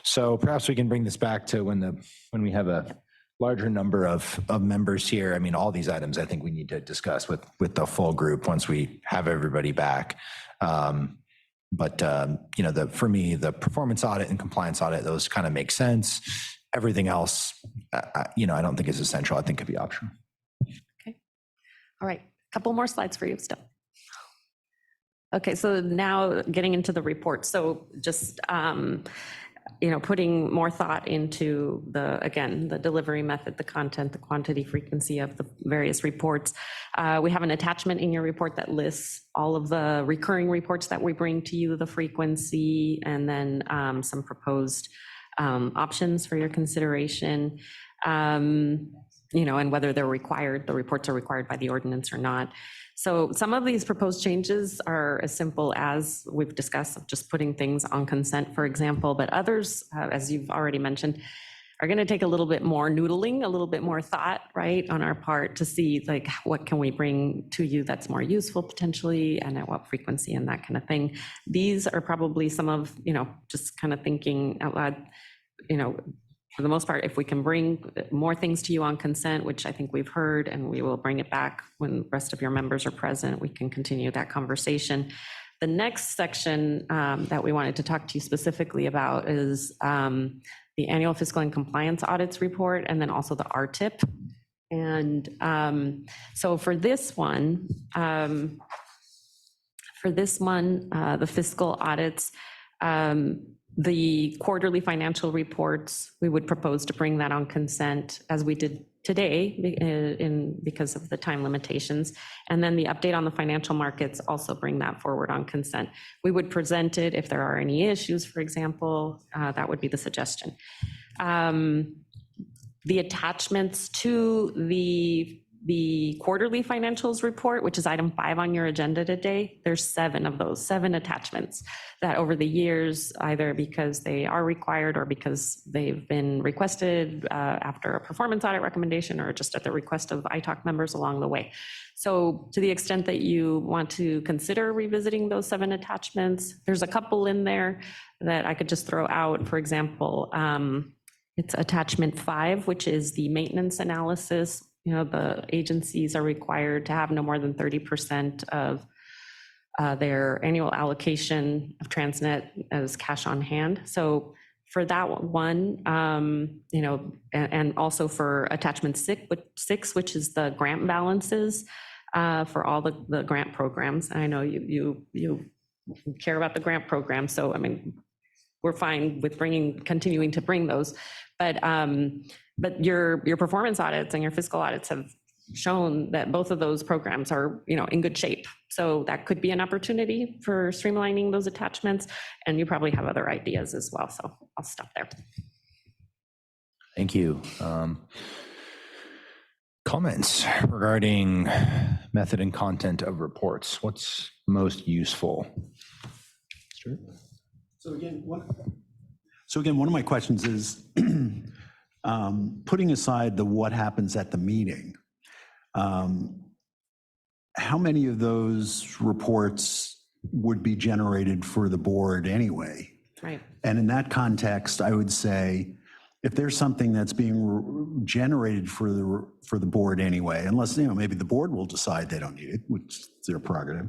So perhaps we can bring this back to when we have a larger number of members here. I mean, all these items I think we need to discuss with the full group once we have everybody back. But you know, for me, the performance audit and compliance audit, those kind of make sense. Everything else, you know, I don't think is essential. I think could be optional. Okay. All right. A couple more slides for you still. Okay. So now getting into the report. So just, you know, putting more thought into the delivery method, the content, the quantity, frequency of the various reports. We have an attachment in your report that lists all of the recurring reports that we bring to you, the frequency, and then some proposed options for your consideration, you know, and whether they're required, the reports are required by the ordinance or not. So some of these proposed changes are as simple as we've discussed, of just putting things on consent, for example, but others, as you've already mentioned, are going to take a little bit more noodling, a little bit more thought, right, on our part to see like what can we bring to you that's more useful potentially and at what frequency and that kind of thing. These are probably some of, you know, just kind of thinking out loud, you know, for the most part, if we can bring more things to you on consent, which I think we've heard, and we will bring it back when the rest of your members are present, we can continue that conversation. The next section that we wanted to talk to you specifically about is the annual fiscal and compliance audits report, and then also the Rtip. And so for this one, the fiscal audits, the quarterly financial reports, we would propose to bring that on consent as we did today because of the time limitations. And then the update on the financial markets, also bring that forward on consent. We would present it if there are any issues, for example, that would be the suggestion. the attachments to the quarterly financials report, which is item 5 on your agenda today. There's 7 of those, 7 attachments that over the years, either because they are required or because they've been requested after a performance audit recommendation or just at the request of ITALC members along the way. So to the extent that you want to consider revisiting those 7 attachments, there's a couple in there that I could just throw out. For example, it's attachment 5, which is the maintenance analysis. You know, the agencies are required to have no more than 30% of their annual allocation of TransNet as cash on hand. So for that one, you know, and also for attachment 6, which is the grant balances for all the grant programs. And I know you care about the grant program, so I mean, we're fine with continuing to bring those, but your performance audits and your fiscal audits have shown that both of those programs are, you know, in good shape. So that could be an opportunity for streamlining those attachments, and you probably have other ideas as well. So I'll stop there. Thank you. Comments regarding method and content of reports. What's most useful? Stuart? So again, one of my questions is, putting aside the what happens at the meeting, how many of those reports would be generated for the board anyway? Right. And in that context, I would say, if there's something that's being generated for the board anyway, unless, you know, maybe the board will decide they don't need it, which is their prerogative.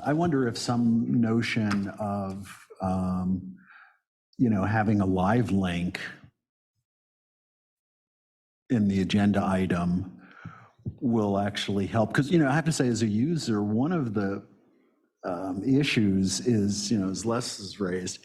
I wonder if some notion of, you know, having a live link in the agenda item will actually help. Because, you know, I have to say, as a user, one of the issues is, you know, as Les has raised,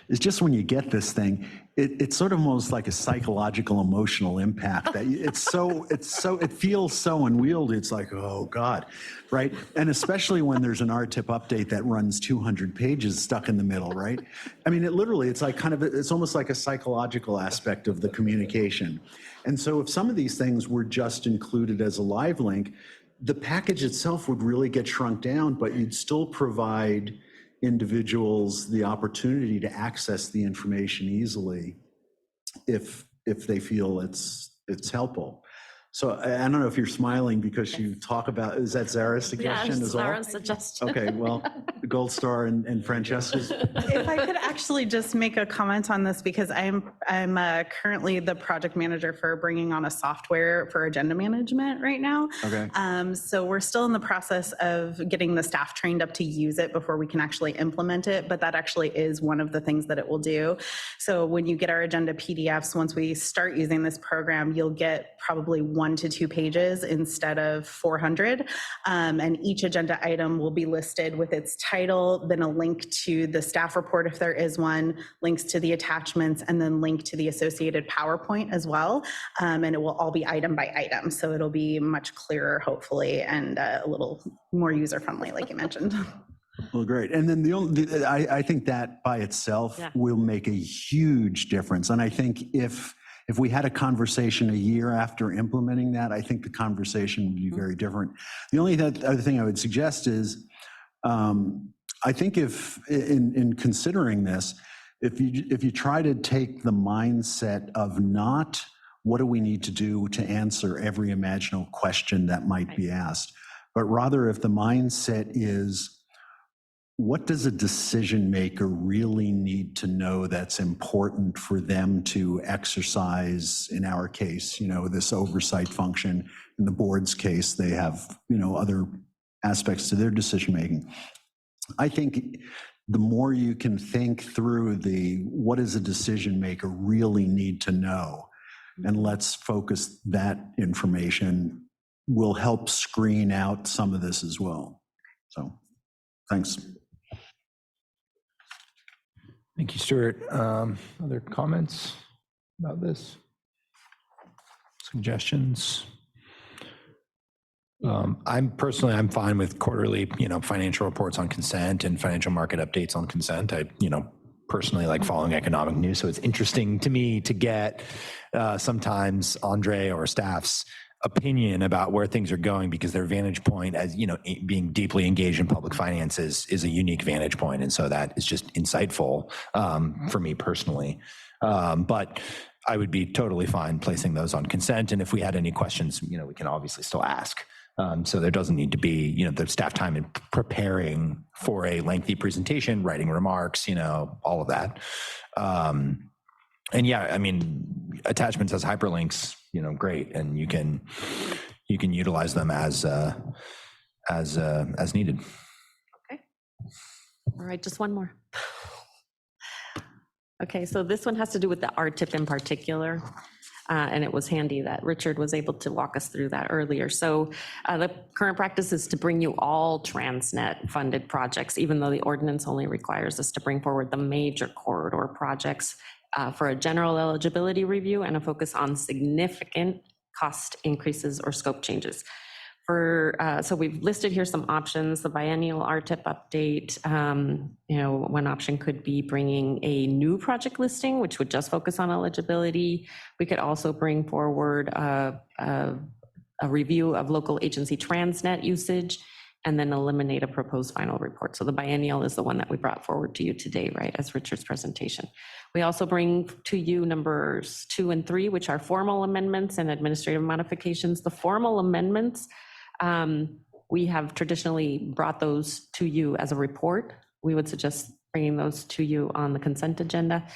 is just when you get this thing, it's sort of almost like a psychological, emotional impact that it feels so unwieldy. It's like, oh God, right? And especially when there's an Rtip update that runs 200 pages stuck in the middle, right? I mean, it's like it's almost like a psychological aspect of the communication. And so if some of these things were just included as a live link, the package itself would really get shrunk down, but you'd still provide individuals the opportunity to access the information easily if they feel it's helpful. So I don't know if you're smiling because you talk about, is that Zara's suggestion as well? Zara's suggestion. Okay, well, Gold Star and Francesca's. If I could actually just make a comment on this, because I'm currently the project manager for bringing on a software for agenda management right now. Okay. So we're still in the process of getting the staff trained up to use it before we can actually implement it, but that actually is one of the things that it will do. So when you get our agenda PDFs, once we start using this program, you'll get probably 1 to 2 pages instead of 400. And each agenda item will be listed with its title, then a link to the staff report if there is one, links to the attachments, and then link to the associated PowerPoint as well. And it will all be item by item. So it'll be much clearer, hopefully, and a little more user-friendly, like you mentioned. Well, great. And then I think that by itself will make a huge difference. And I think if we had a conversation a year after implementing that, I think the conversation would be very different. The only other thing I would suggest is, I think if in considering this, if you try to take the mindset of not what do we need to do to answer every imaginable question that might be asked, but rather if the mindset is, what does a decision maker really need to know that's important for them to exercise, in our case, you know, this oversight function. In the board's case, they have, you know, other aspects to their decision making. I think the more you can think through what does a decision maker really need to know, and let's focus that information, will help screen out some of this as well. So, thanks. Thank you, Stuart. Other comments about this? Suggestions? I'm fine with quarterly, you know, financial reports on consent and financial market updates on consent. personally like following economic news, so it's interesting to me to get sometimes Andre or staff's opinion about where things are going, because their vantage point, as you know, being deeply engaged in public finances, is a unique vantage point, and so that is just insightful for me personally. But I would be totally fine placing those on consent, and if we had any questions, you know, we can obviously still ask. So there doesn't need to be, you know, the staff time in preparing for a lengthy presentation, writing remarks, you know, all of that. And yeah, I mean, attachments as hyperlinks, you know, great, and you can utilize them as needed. Okay. All right, just one more. Okay, so this one has to do with the Rtip in particular. And it was handy that Richard was able to walk us through that earlier. So the current practice is to bring you all TransNet funded projects, even though the ordinance only requires us to bring forward the major corridor projects for a general eligibility review and a focus on significant cost increases or scope changes. So we've listed here some options: the biennial Rtip update. You know, one option could be bringing a new project listing, which would just focus on eligibility. We could also bring forward a review of local agency TransNet usage, and then eliminate a proposed final report. So the biennial is the one that we brought forward to you today, right, as Richard's presentation. We also bring to you numbers 2 and 3, which are formal amendments and administrative modifications. The formal amendments, we have traditionally brought those to you as a report. We would suggest bringing those to you on the consent agenda,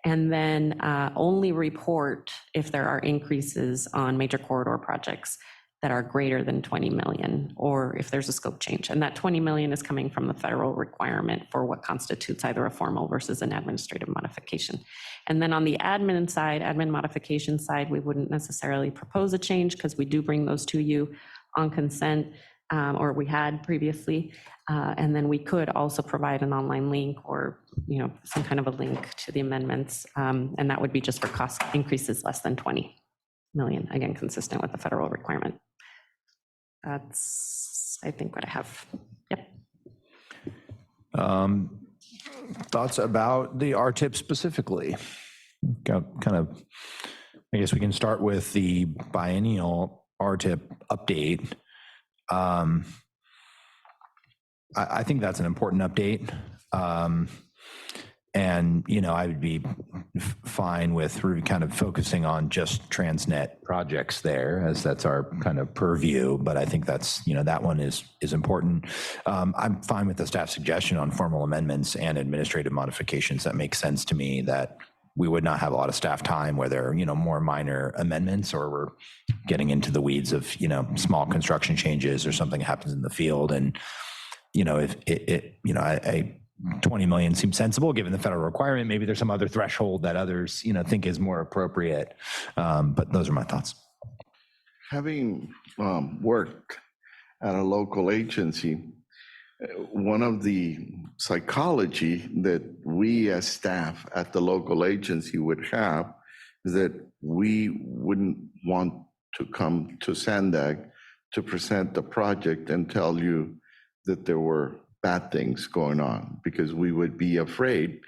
and then only report if there are increases on major corridor projects that are greater than 20 million, or if there's a scope change. And that 20 million is coming from the federal requirement for what constitutes either a formal versus an administrative modification. And then on the admin side, admin modification side, we wouldn't necessarily propose a change because we do bring those to you on consent, or we had previously. And then we could also provide an online link or, you know, some kind of a link to the amendments. And that would be just for cost increases less than 20 million, again, consistent with the federal requirement. That's, I think, what I have. Yep. Thoughts about the Rtip specifically? Kind of, I guess we can start with the biennial Rtip update. I think that's an important update. And, you know, I would be fine with kind of focusing on just TransNet projects there, as that's our kind of purview. But I think that's, you know, that one is important. I'm fine with the staff suggestion on formal amendments and administrative modifications. That makes sense to me, that we would not have a lot of staff time where there are, you know, more minor amendments, or we're getting into the weeds of, you know, small construction changes or something happens in the field. And, you know, if you know, 20 million seems sensible given the federal requirement. Maybe there's some other threshold that others, you know, think is more appropriate. But those are my thoughts. Having worked at a local agency, one of the psychology that we as staff at the local agency would have is that we wouldn't want to come to Sandag to present the project and tell you that there were bad things going on, because we would be afraid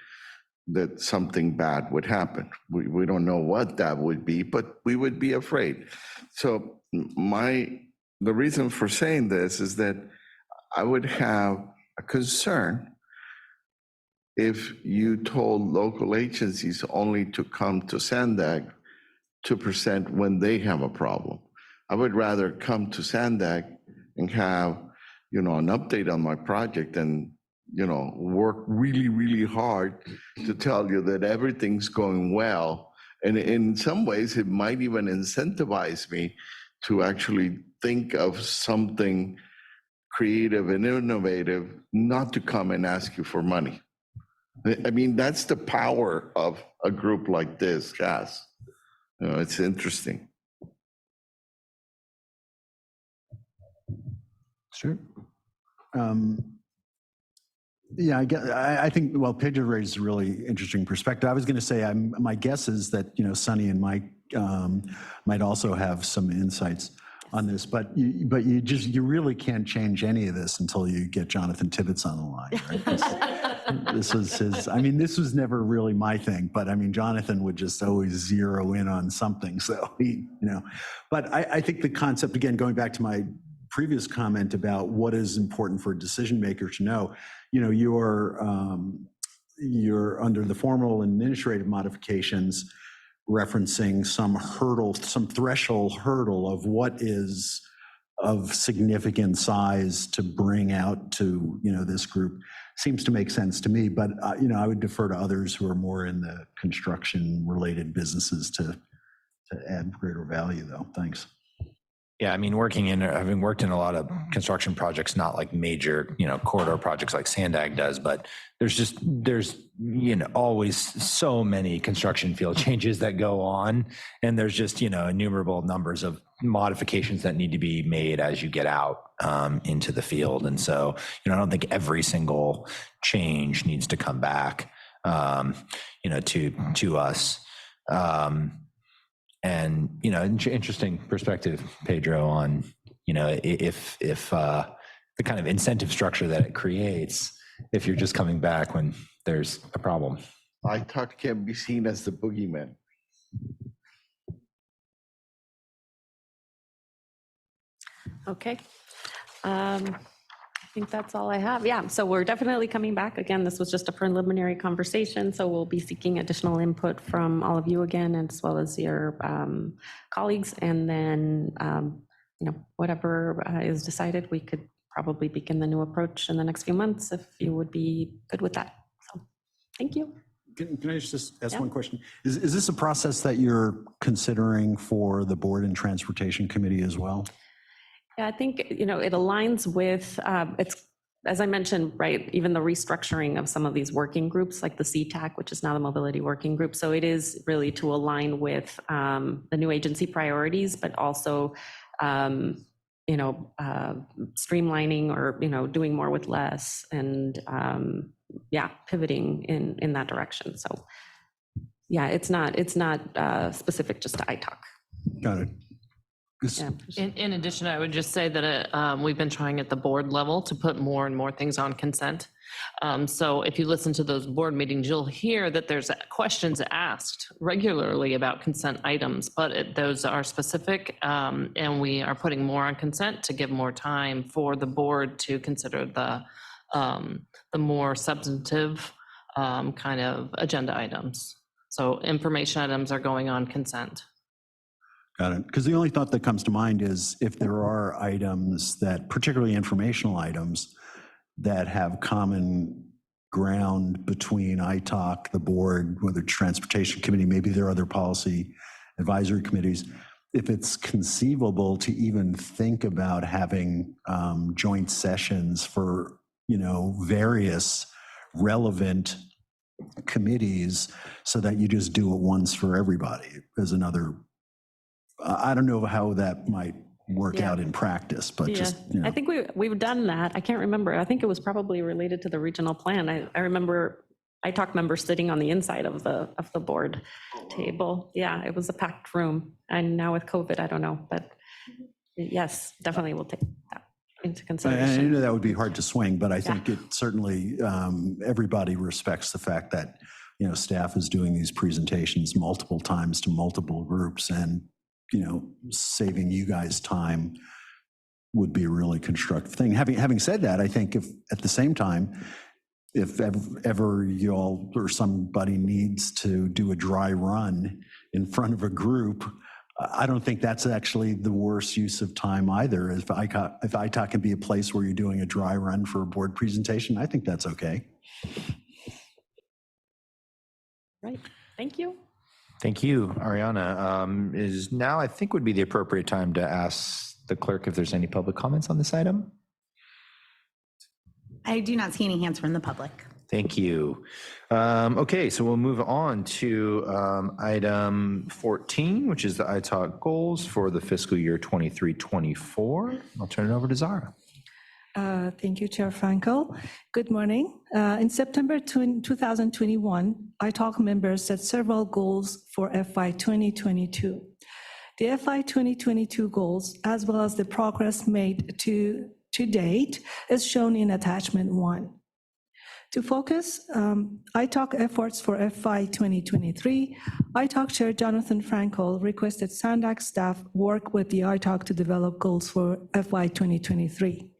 that something bad would happen. We don't know what that would be, but we would be afraid. So the reason for saying this is that I would have a concern if you told local agencies only to come to Sandag to present when they have a problem. I would rather come to Sandag and have, you know, an update on my project and, you know, work really, really hard to tell you that everything's going well. And in some ways, it might even incentivize me to actually think of something creative and innovative, not to come and ask you for money. I mean, that's the power of a group like this, Cass. You know, it's interesting. Sure. Yeah, I think, well, Pedro raised a really interesting perspective. I was going to say, my guess is that, you know, Sunny and Mike might also have some insights on this, but you really can't change any of this until you get Jonathan Tibbetts on the line, right? This was his, I mean, this was never really my thing, but I mean, Jonathan would just always zero in on something. So he, but I think the concept, again, going back to my previous comment about what is important for a decision maker to know, you're under the formal and administrative modifications referencing some hurdle, some threshold hurdle of what is of significant size to bring out to, this group. Seems to make sense to me, but, I would defer to others who are more in the construction-related businesses to add greater value, though. Thanks. Yeah, I mean, having worked in a lot of construction projects, not like major, corridor projects like Sandag does, but there's always so many construction field changes that go on. And there's just, innumerable numbers of modifications that need to be made as you get out into the field. And so, I don't think every single change needs to come back, to us. And, interesting perspective, Pedro, on, if the kind of incentive structure that it creates, if you're just coming back when there's a problem. ITOC can be seen as the boogeyman. Okay. I think that's all I have. Yeah, so we're definitely coming back. Again, this was just a preliminary conversation, so we'll be seeking additional input from all of you again, as well as your colleagues. And then, whatever is decided, we could probably begin the new approach in the next few months if you would be good with that. So, thank you. Can I just ask one question? Is this a process that you're considering for the Board and Transportation Committee as well? Yeah, I think, it aligns with, it's, as I mentioned, right, even the restructuring of some of these working groups, like the CTAC, which is now the Mobility Working Group. So it is really to align with the new agency priorities, but also, streamlining or, doing more with less and, pivoting in that direction. So, yeah, it's not specific just to ITOC. Got it. Yeah. In addition, I would just say that we've been trying at the board level to put more and more things on consent. So if you listen to those board meetings, you'll hear that there's questions asked regularly about consent items, but those are specific, and we are putting more on consent to give more time for the board to consider the more substantive kind of agenda items. So information items are going on consent. Got it. Because the only thought that comes to mind is if there are items that, particularly informational items, that have common ground between ITOC, the board, whether it's Transportation Committee, maybe there are other policy advisory committees, if it's conceivable to even think about having joint sessions for, various relevant committees so that you just do it once for everybody as another. I don't know how that might work out in practice, but just, I think we've done that. I can't remember. I think it was probably related to the regional plan. I remember ITOC members sitting on the inside of the board table. Yeah, it was a packed room. And now with COVID, I don't know, but yes, definitely we'll take that into consideration. I know that would be hard to swing, but I think it certainly, everybody respects the fact that, staff is doing these presentations multiple times to multiple groups, and saving you guys time would be a really constructive thing. Having said that, I think if at the same time, if ever y'all or somebody needs to do a dry run in front of a group, I don't think that's actually the worst use of time either. If ITOC can be a place where you're doing a dry run for a board presentation, I think that's okay. Right, thank you. Thank you, Ariana. Is now, I think, would be the appropriate time to ask the clerk if there's any public comments on this item. I do not see any hands from the public. Thank you. Okay, so we'll move on to item 14, which is the ITOC goals for the fiscal year 23-24. I'll turn it over to Zara. Thank you, Chair Frankel. Good morning. In September 2021, ITOC members set several goals for FY 2022. The FY 2022 goals, as well as the progress made to date, is shown in attachment 1. To focus ITALK efforts for FY 2023, ITALK Chair Jonathan Frankel requested Sandag staff work with the ITALK to develop goals for FY 2023.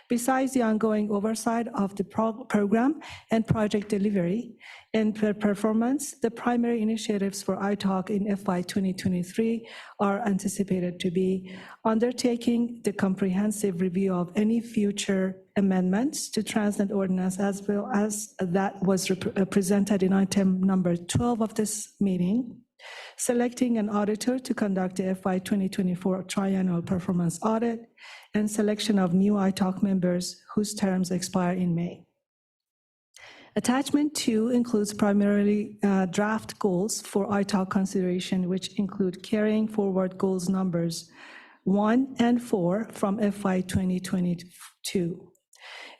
Besides the ongoing oversight of the program and project delivery and performance, the primary initiatives for ITALK in FY 2023 are anticipated to be undertaking the comprehensive review of any future amendments to TransNet ordinance, as well as that was presented in item number 12 of this meeting, selecting an auditor to conduct the FY 2024 triennial performance audit, and selection of new ITALK members whose terms expire in May. Attachment 2 includes primarily draft goals for ITALK consideration, which include carrying forward goals numbers 1 and 4 from FY 2022.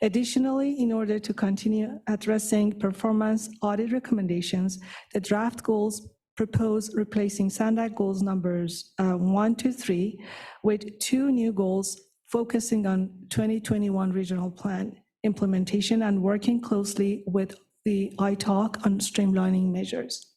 Additionally, in order to continue addressing performance audit recommendations, the draft goals propose replacing Sandag goals numbers 1 to 3 with 2 new goals focusing on 2021 regional plan implementation and working closely with the ITALK on streamlining measures.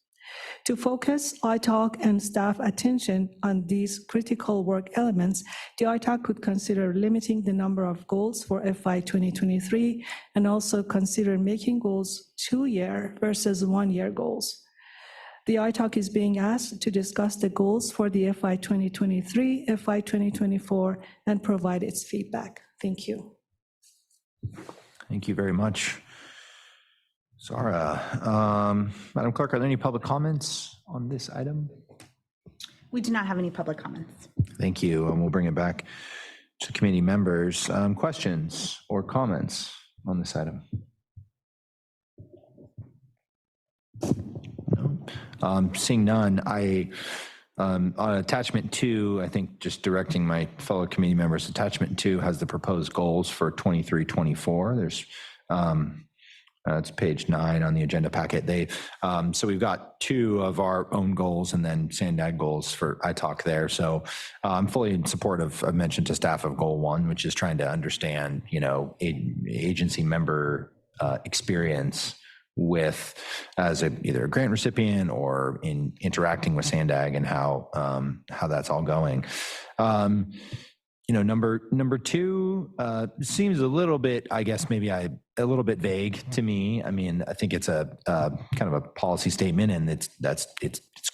To focus ITALK and staff attention on these critical work elements, the ITALK could consider limiting the number of goals for FY 2023 and also consider making goals 2-year versus 1-year goals. The ITALK is being asked to discuss the goals for the FY 2023, FY 2024, and provide its feedback. Thank you. Thank you very much, Zara. Madam Clerk, are there any public comments on this item? We do not have any public comments. Thank you, and we'll bring it back to committee members. Questions or comments on this item? Seeing none, on attachment 2, I think just directing my fellow committee members, attachment 2 has the proposed goals for 23-24. There's, it's page 9 on the agenda packet. So we've got 2 of our own goals and then Sandag goals for ITALK there. So I'm fully in support of, I mentioned to staff of goal 1, which is trying to understand, agency member experience with as either a grant recipient or in interacting with Sandag and how that's all going. Number 2 seems a little bit, I guess, maybe a little bit vague to me. I mean, I think it's a kind of a policy statement, and it's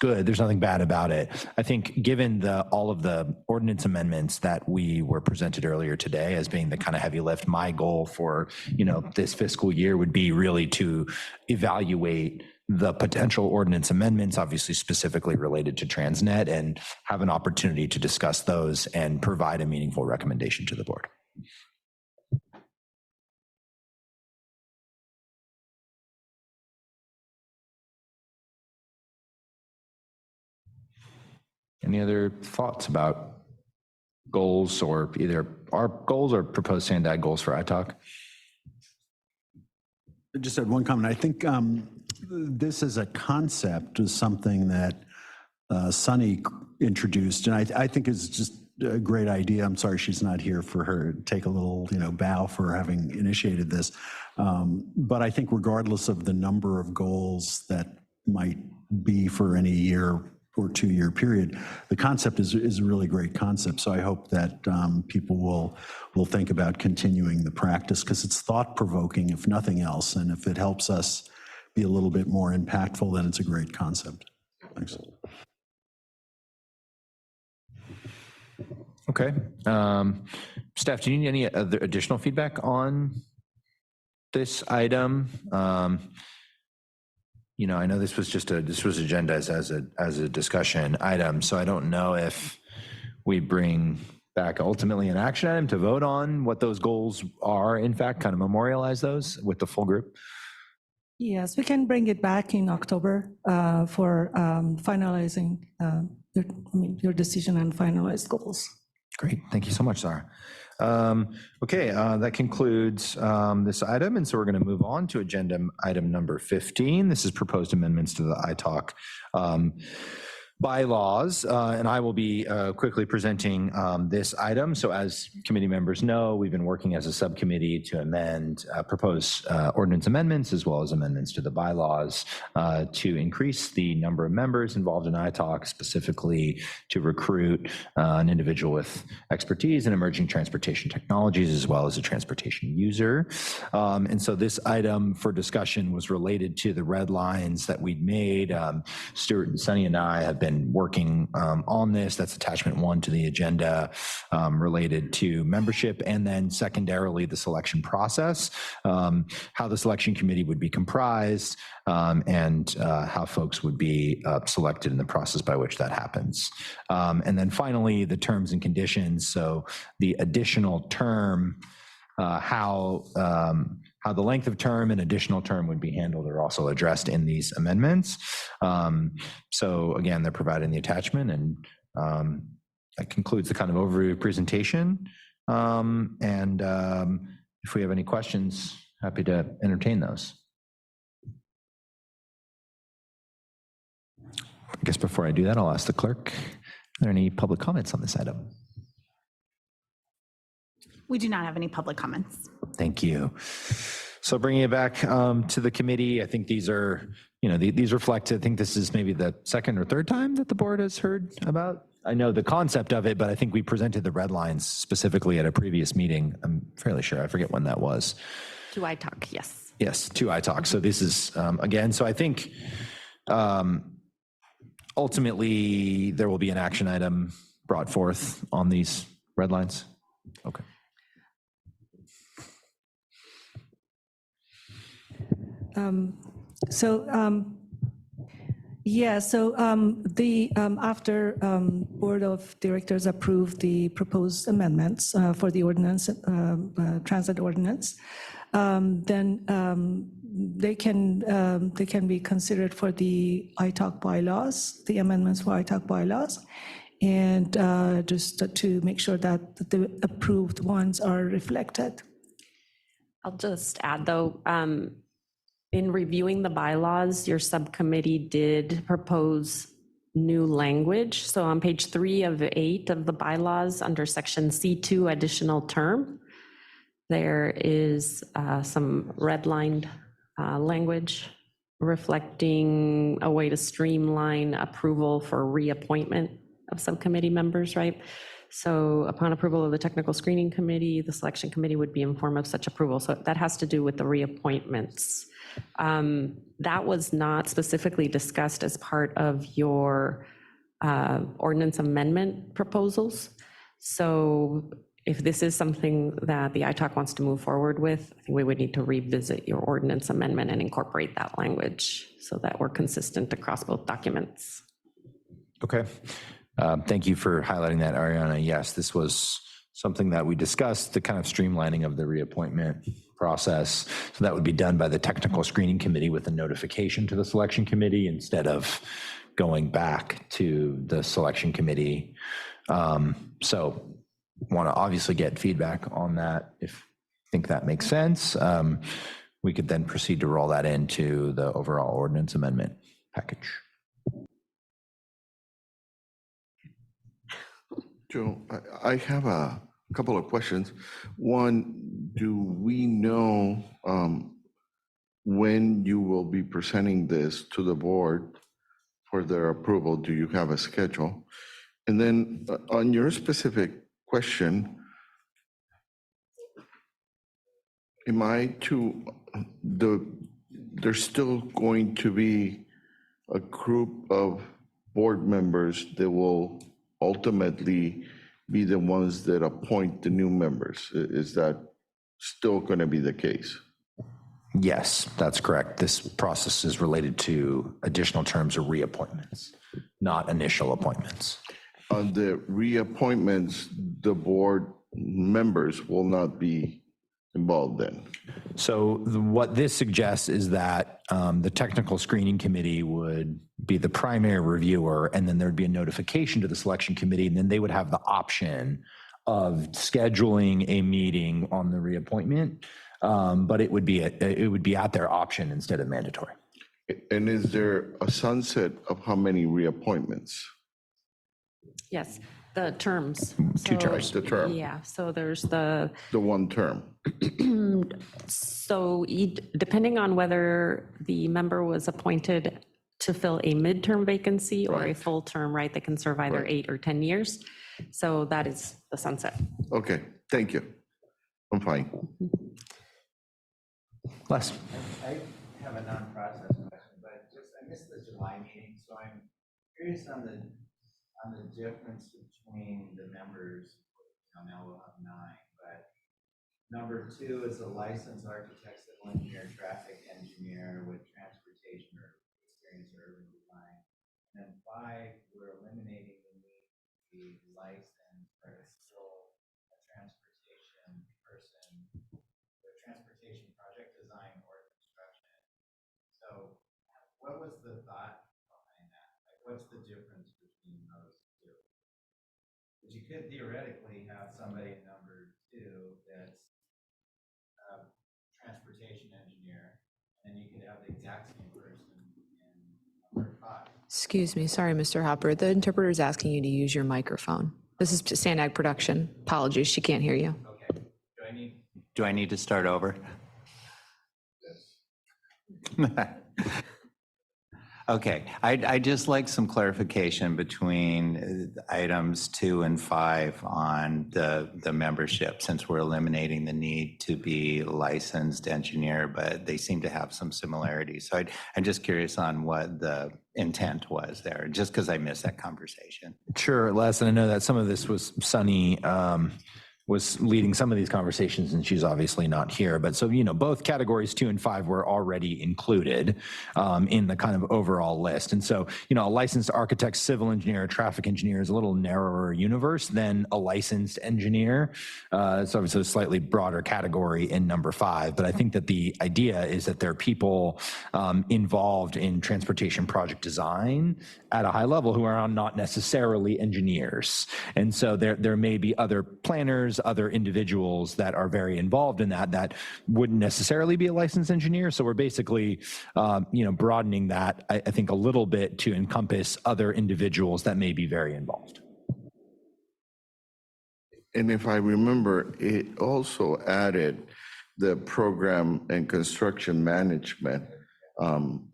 good. There's nothing bad about it. I think given all of the ordinance amendments that we were presented earlier today as being the kind of heavy lift, my goal for this fiscal year would be really to evaluate the potential ordinance amendments, obviously specifically related to TransNet, and have an opportunity to discuss those and provide a meaningful recommendation to the board. Any other thoughts about goals, or either our goals or proposed Sandag goals for ITALK? I just had one comment. I think this as a concept is something that Sunny introduced, and I think is just a great idea. I'm sorry she's not here for her to take a little, bow for having initiated this. But I think regardless of the number of goals that might be for any year or 2-year period, the concept is a really great concept. So I hope that people will think about continuing the practice, because it's thought-provoking, if nothing else. And if it helps us be a little bit more impactful, then it's a great concept. Thanks. Okay. Staff, do you need any other additional feedback on this item? I know this was agenda as a discussion item, so I don't know if we bring back ultimately an action item to vote on what those goals are, in fact, kind of memorialize those with the full group. Yes, we can bring it back in October for finalizing your decision on finalized goals. Great, thank you so much, Sarah. Okay, that concludes this item, and so we're going to move on to agenda item number 15. This is proposed amendments to the ITALK bylaws, and I will be quickly presenting this item. So as committee members know, we've been working as a subcommittee to amend, propose ordinance amendments as well as amendments to the bylaws to increase the number of members involved in ITALK, specifically to recruit an individual with expertise in emerging transportation technologies as well as a transportation user. And so this item for discussion was related to the red lines that we'd made. Stuart and Sunny and I have been working on this. That's attachment 1 to the agenda related to membership, and then secondarily the selection process, how the selection committee would be comprised, and how folks would be selected in the process by which that happens. And then finally, the terms and conditions. So the additional term, how the length of term and additional term would be handled are also addressed in these amendments. So again, they're providing the attachment, and that concludes the kind of overview presentation. And if we have any questions, happy to entertain those. I guess before I do that, I'll ask the clerk, are there any public comments on this item? We do not have any public comments. Thank you. So bringing it back to the committee, I think these are, these reflect, I think this is maybe the second or third time that the board has heard about. I know the concept of it, but I think we presented the red lines specifically at a previous meeting. I'm fairly sure. I forget when that was. To ITALK, yes. Yes, to ITALK. So this is, again, so I think ultimately there will be an action item brought forth on these red lines. Okay. After Board of Directors approved the proposed amendments for the ordinance, transit ordinance, then they can be considered for the ITALK bylaws, the amendments for ITALK bylaws, and just to make sure that the approved ones are reflected. I'll just add, though, in reviewing the bylaws, your subcommittee did propose new language. So on page 3 of 8 of the bylaws, under section C2, additional term, there is some redlined language reflecting a way to streamline approval for reappointment of subcommittee members, right? So upon approval of the technical screening committee, the selection committee would be informed of such approval. So that has to do with the reappointments. That was not specifically discussed as part of your ordinance amendment proposals. So if this is something that the ITALK wants to move forward with, I think we would need to revisit your ordinance amendment and incorporate that language so that we're consistent across both documents. Okay. Thank you for highlighting that, Ariana. Yes, this was something that we discussed, the kind of streamlining of the reappointment process. So that would be done by the technical screening committee with a notification to the selection committee instead of going back to the selection committee. So want to obviously get feedback on that. If you think that makes sense, we could then proceed to roll that into the overall ordinance amendment package. Joe, I have a couple of questions. One, do we know when you will be presenting this to the board for their approval? Do you have a schedule? And then on your specific question, there's still going to be a group of board members that will ultimately be the ones that appoint the new members. Is that still going to be the case? Yes, that's correct. This process is related to additional terms or reappointments, not initial appointments. On the reappointments, the board members will not be involved then. So what this suggests is that the technical screening committee would be the primary reviewer, and then there'd be a notification to the selection committee, and then they would have the option of scheduling a meeting on the reappointment, but it would be at their option instead of mandatory. And is there a sunset of how many reappointments? Yes, the terms. Two terms. So, The term. Yeah, so there's the, The one term? so depending on whether the member was appointed to fill a midterm vacancy or a Right. full term, right, they can serve either Right. 8 or 10 years. So that is the sunset. Okay, thank you. I'm fine. Les? I have a non-process question, but just, I missed the July meeting, so I'm curious on the difference between the members. Now we'll have 9, but number 2 is a licensed architect, civil engineer, traffic engineer with transportation or experience or urban design. And then 5, we're eliminating the need to be licensed, but it's still a transportation person, the transportation project design or construction. So what was the thought behind that? Like, what's the difference between those two? Because you could theoretically have somebody in number 2 that's a transportation engineer, and then you could have the exact same person in number 5. Excuse me, sorry, Mr. Hopper. The interpreter is asking you to use your microphone. This is Sandag production. Apologies, she can't hear you. Okay. Do I need to start over? Okay, I'd just like some clarification between items 2 and 5 on the membership, since we're eliminating the need to be licensed engineer, but they seem to have some similarities. So I'm just curious on what the intent was there, just because I missed that conversation. Sure, Les, and I know that some of this was Sunny was leading some of these conversations, and she's obviously not here. But so, both categories 2 and 5 were already included in the kind of overall list. And so, a licensed architect, civil engineer, traffic engineer is a little narrower universe than a licensed engineer. It's obviously a slightly broader category in number 5. But I think that the idea is that there are people involved in transportation project design at a high level who are not necessarily engineers. And so there may be other planners, other individuals that are very involved in that wouldn't necessarily be a licensed engineer. So we're basically, broadening that, I think, a little bit to encompass other individuals that may be very involved. And if I remember, it also added the program and construction management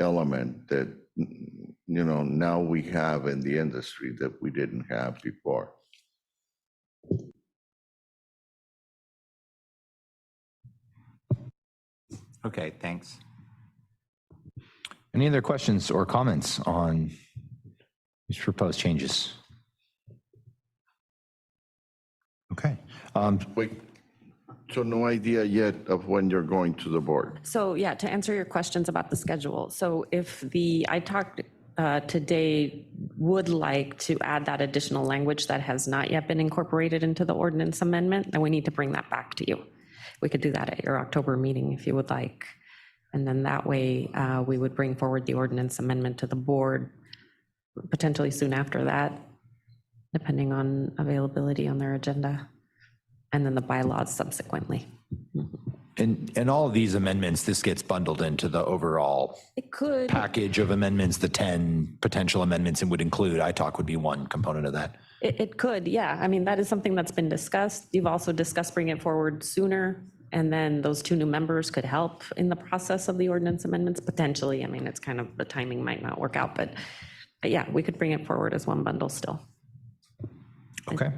element that, now we have in the industry that we didn't have before. Okay, thanks. Any other questions or comments on these proposed changes? Okay. Wait, so no idea yet of when you're going to the board? So yeah, to answer your questions about the schedule. So if I talked today would like to add that additional language that has not yet been incorporated into the ordinance amendment, then we need to bring that back to you. We could do that at your October meeting if you would like. And then that way we would bring forward the ordinance amendment to the board potentially soon after that, depending on availability on their agenda, and then the bylaws subsequently. And all of these amendments, this gets bundled into the overall package of amendments, the 10 potential amendments it would include. ITALK would be one component of that. It could, yeah. I mean, that is something that's been discussed. You've also discussed bringing it forward sooner, and then those 2 new members could help in the process of the ordinance amendments, potentially. I mean, it's kind of, the timing might not work out, but yeah, we could bring it forward as one bundle still. Okay.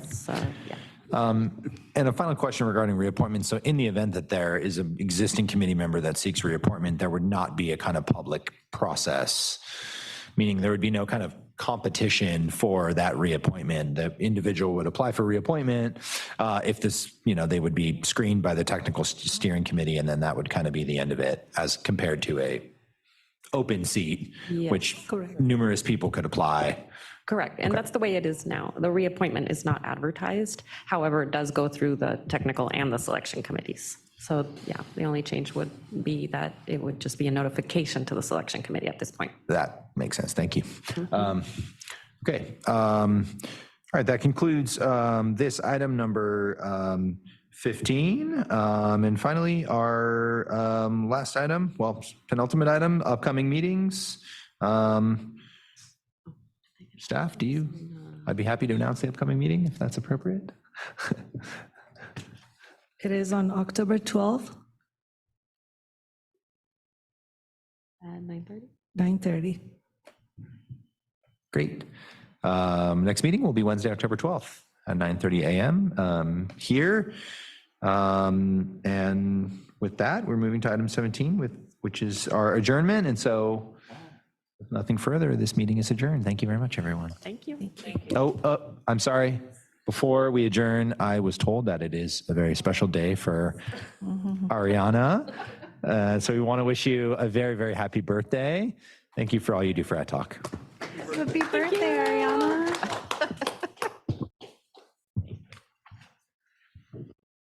Yeah. And a final question regarding reappointment. So in the event that there is an existing committee member that seeks reappointment, there would not be a kind of public process, meaning there would be no kind of competition for that reappointment. The individual would apply for reappointment. If this, they would be screened by the technical steering committee, and then that would kind of be the end of it, as compared to a open seat, Yes, which correct. numerous people could apply. Correct, and that's the way it is now. The reappointment is not advertised. However, it does go through the technical and the selection committees. So yeah, the only change would be that it would just be a notification to the selection committee at this point. That makes sense. Thank you. Okay. All right. That concludes this item number 15. And finally, our last item, well, penultimate item, upcoming meetings. Staff, I'd be happy to announce the upcoming meeting if that's appropriate. It is on October 12th, At 9:30? 9:30. Great. Next meeting will be Wednesday, October 12th at 9:30 a.m. Here. And with that, we're moving to item 17, which is our adjournment. And so with nothing further, this meeting is adjourned. Thank you very much, everyone. Thank you. Oh, I'm sorry. Before we adjourn, I was told that it is a very special day for Ariana. So we want to wish you a very, very happy birthday. Thank you for all you do for Talk. Happy birthday, Ariana.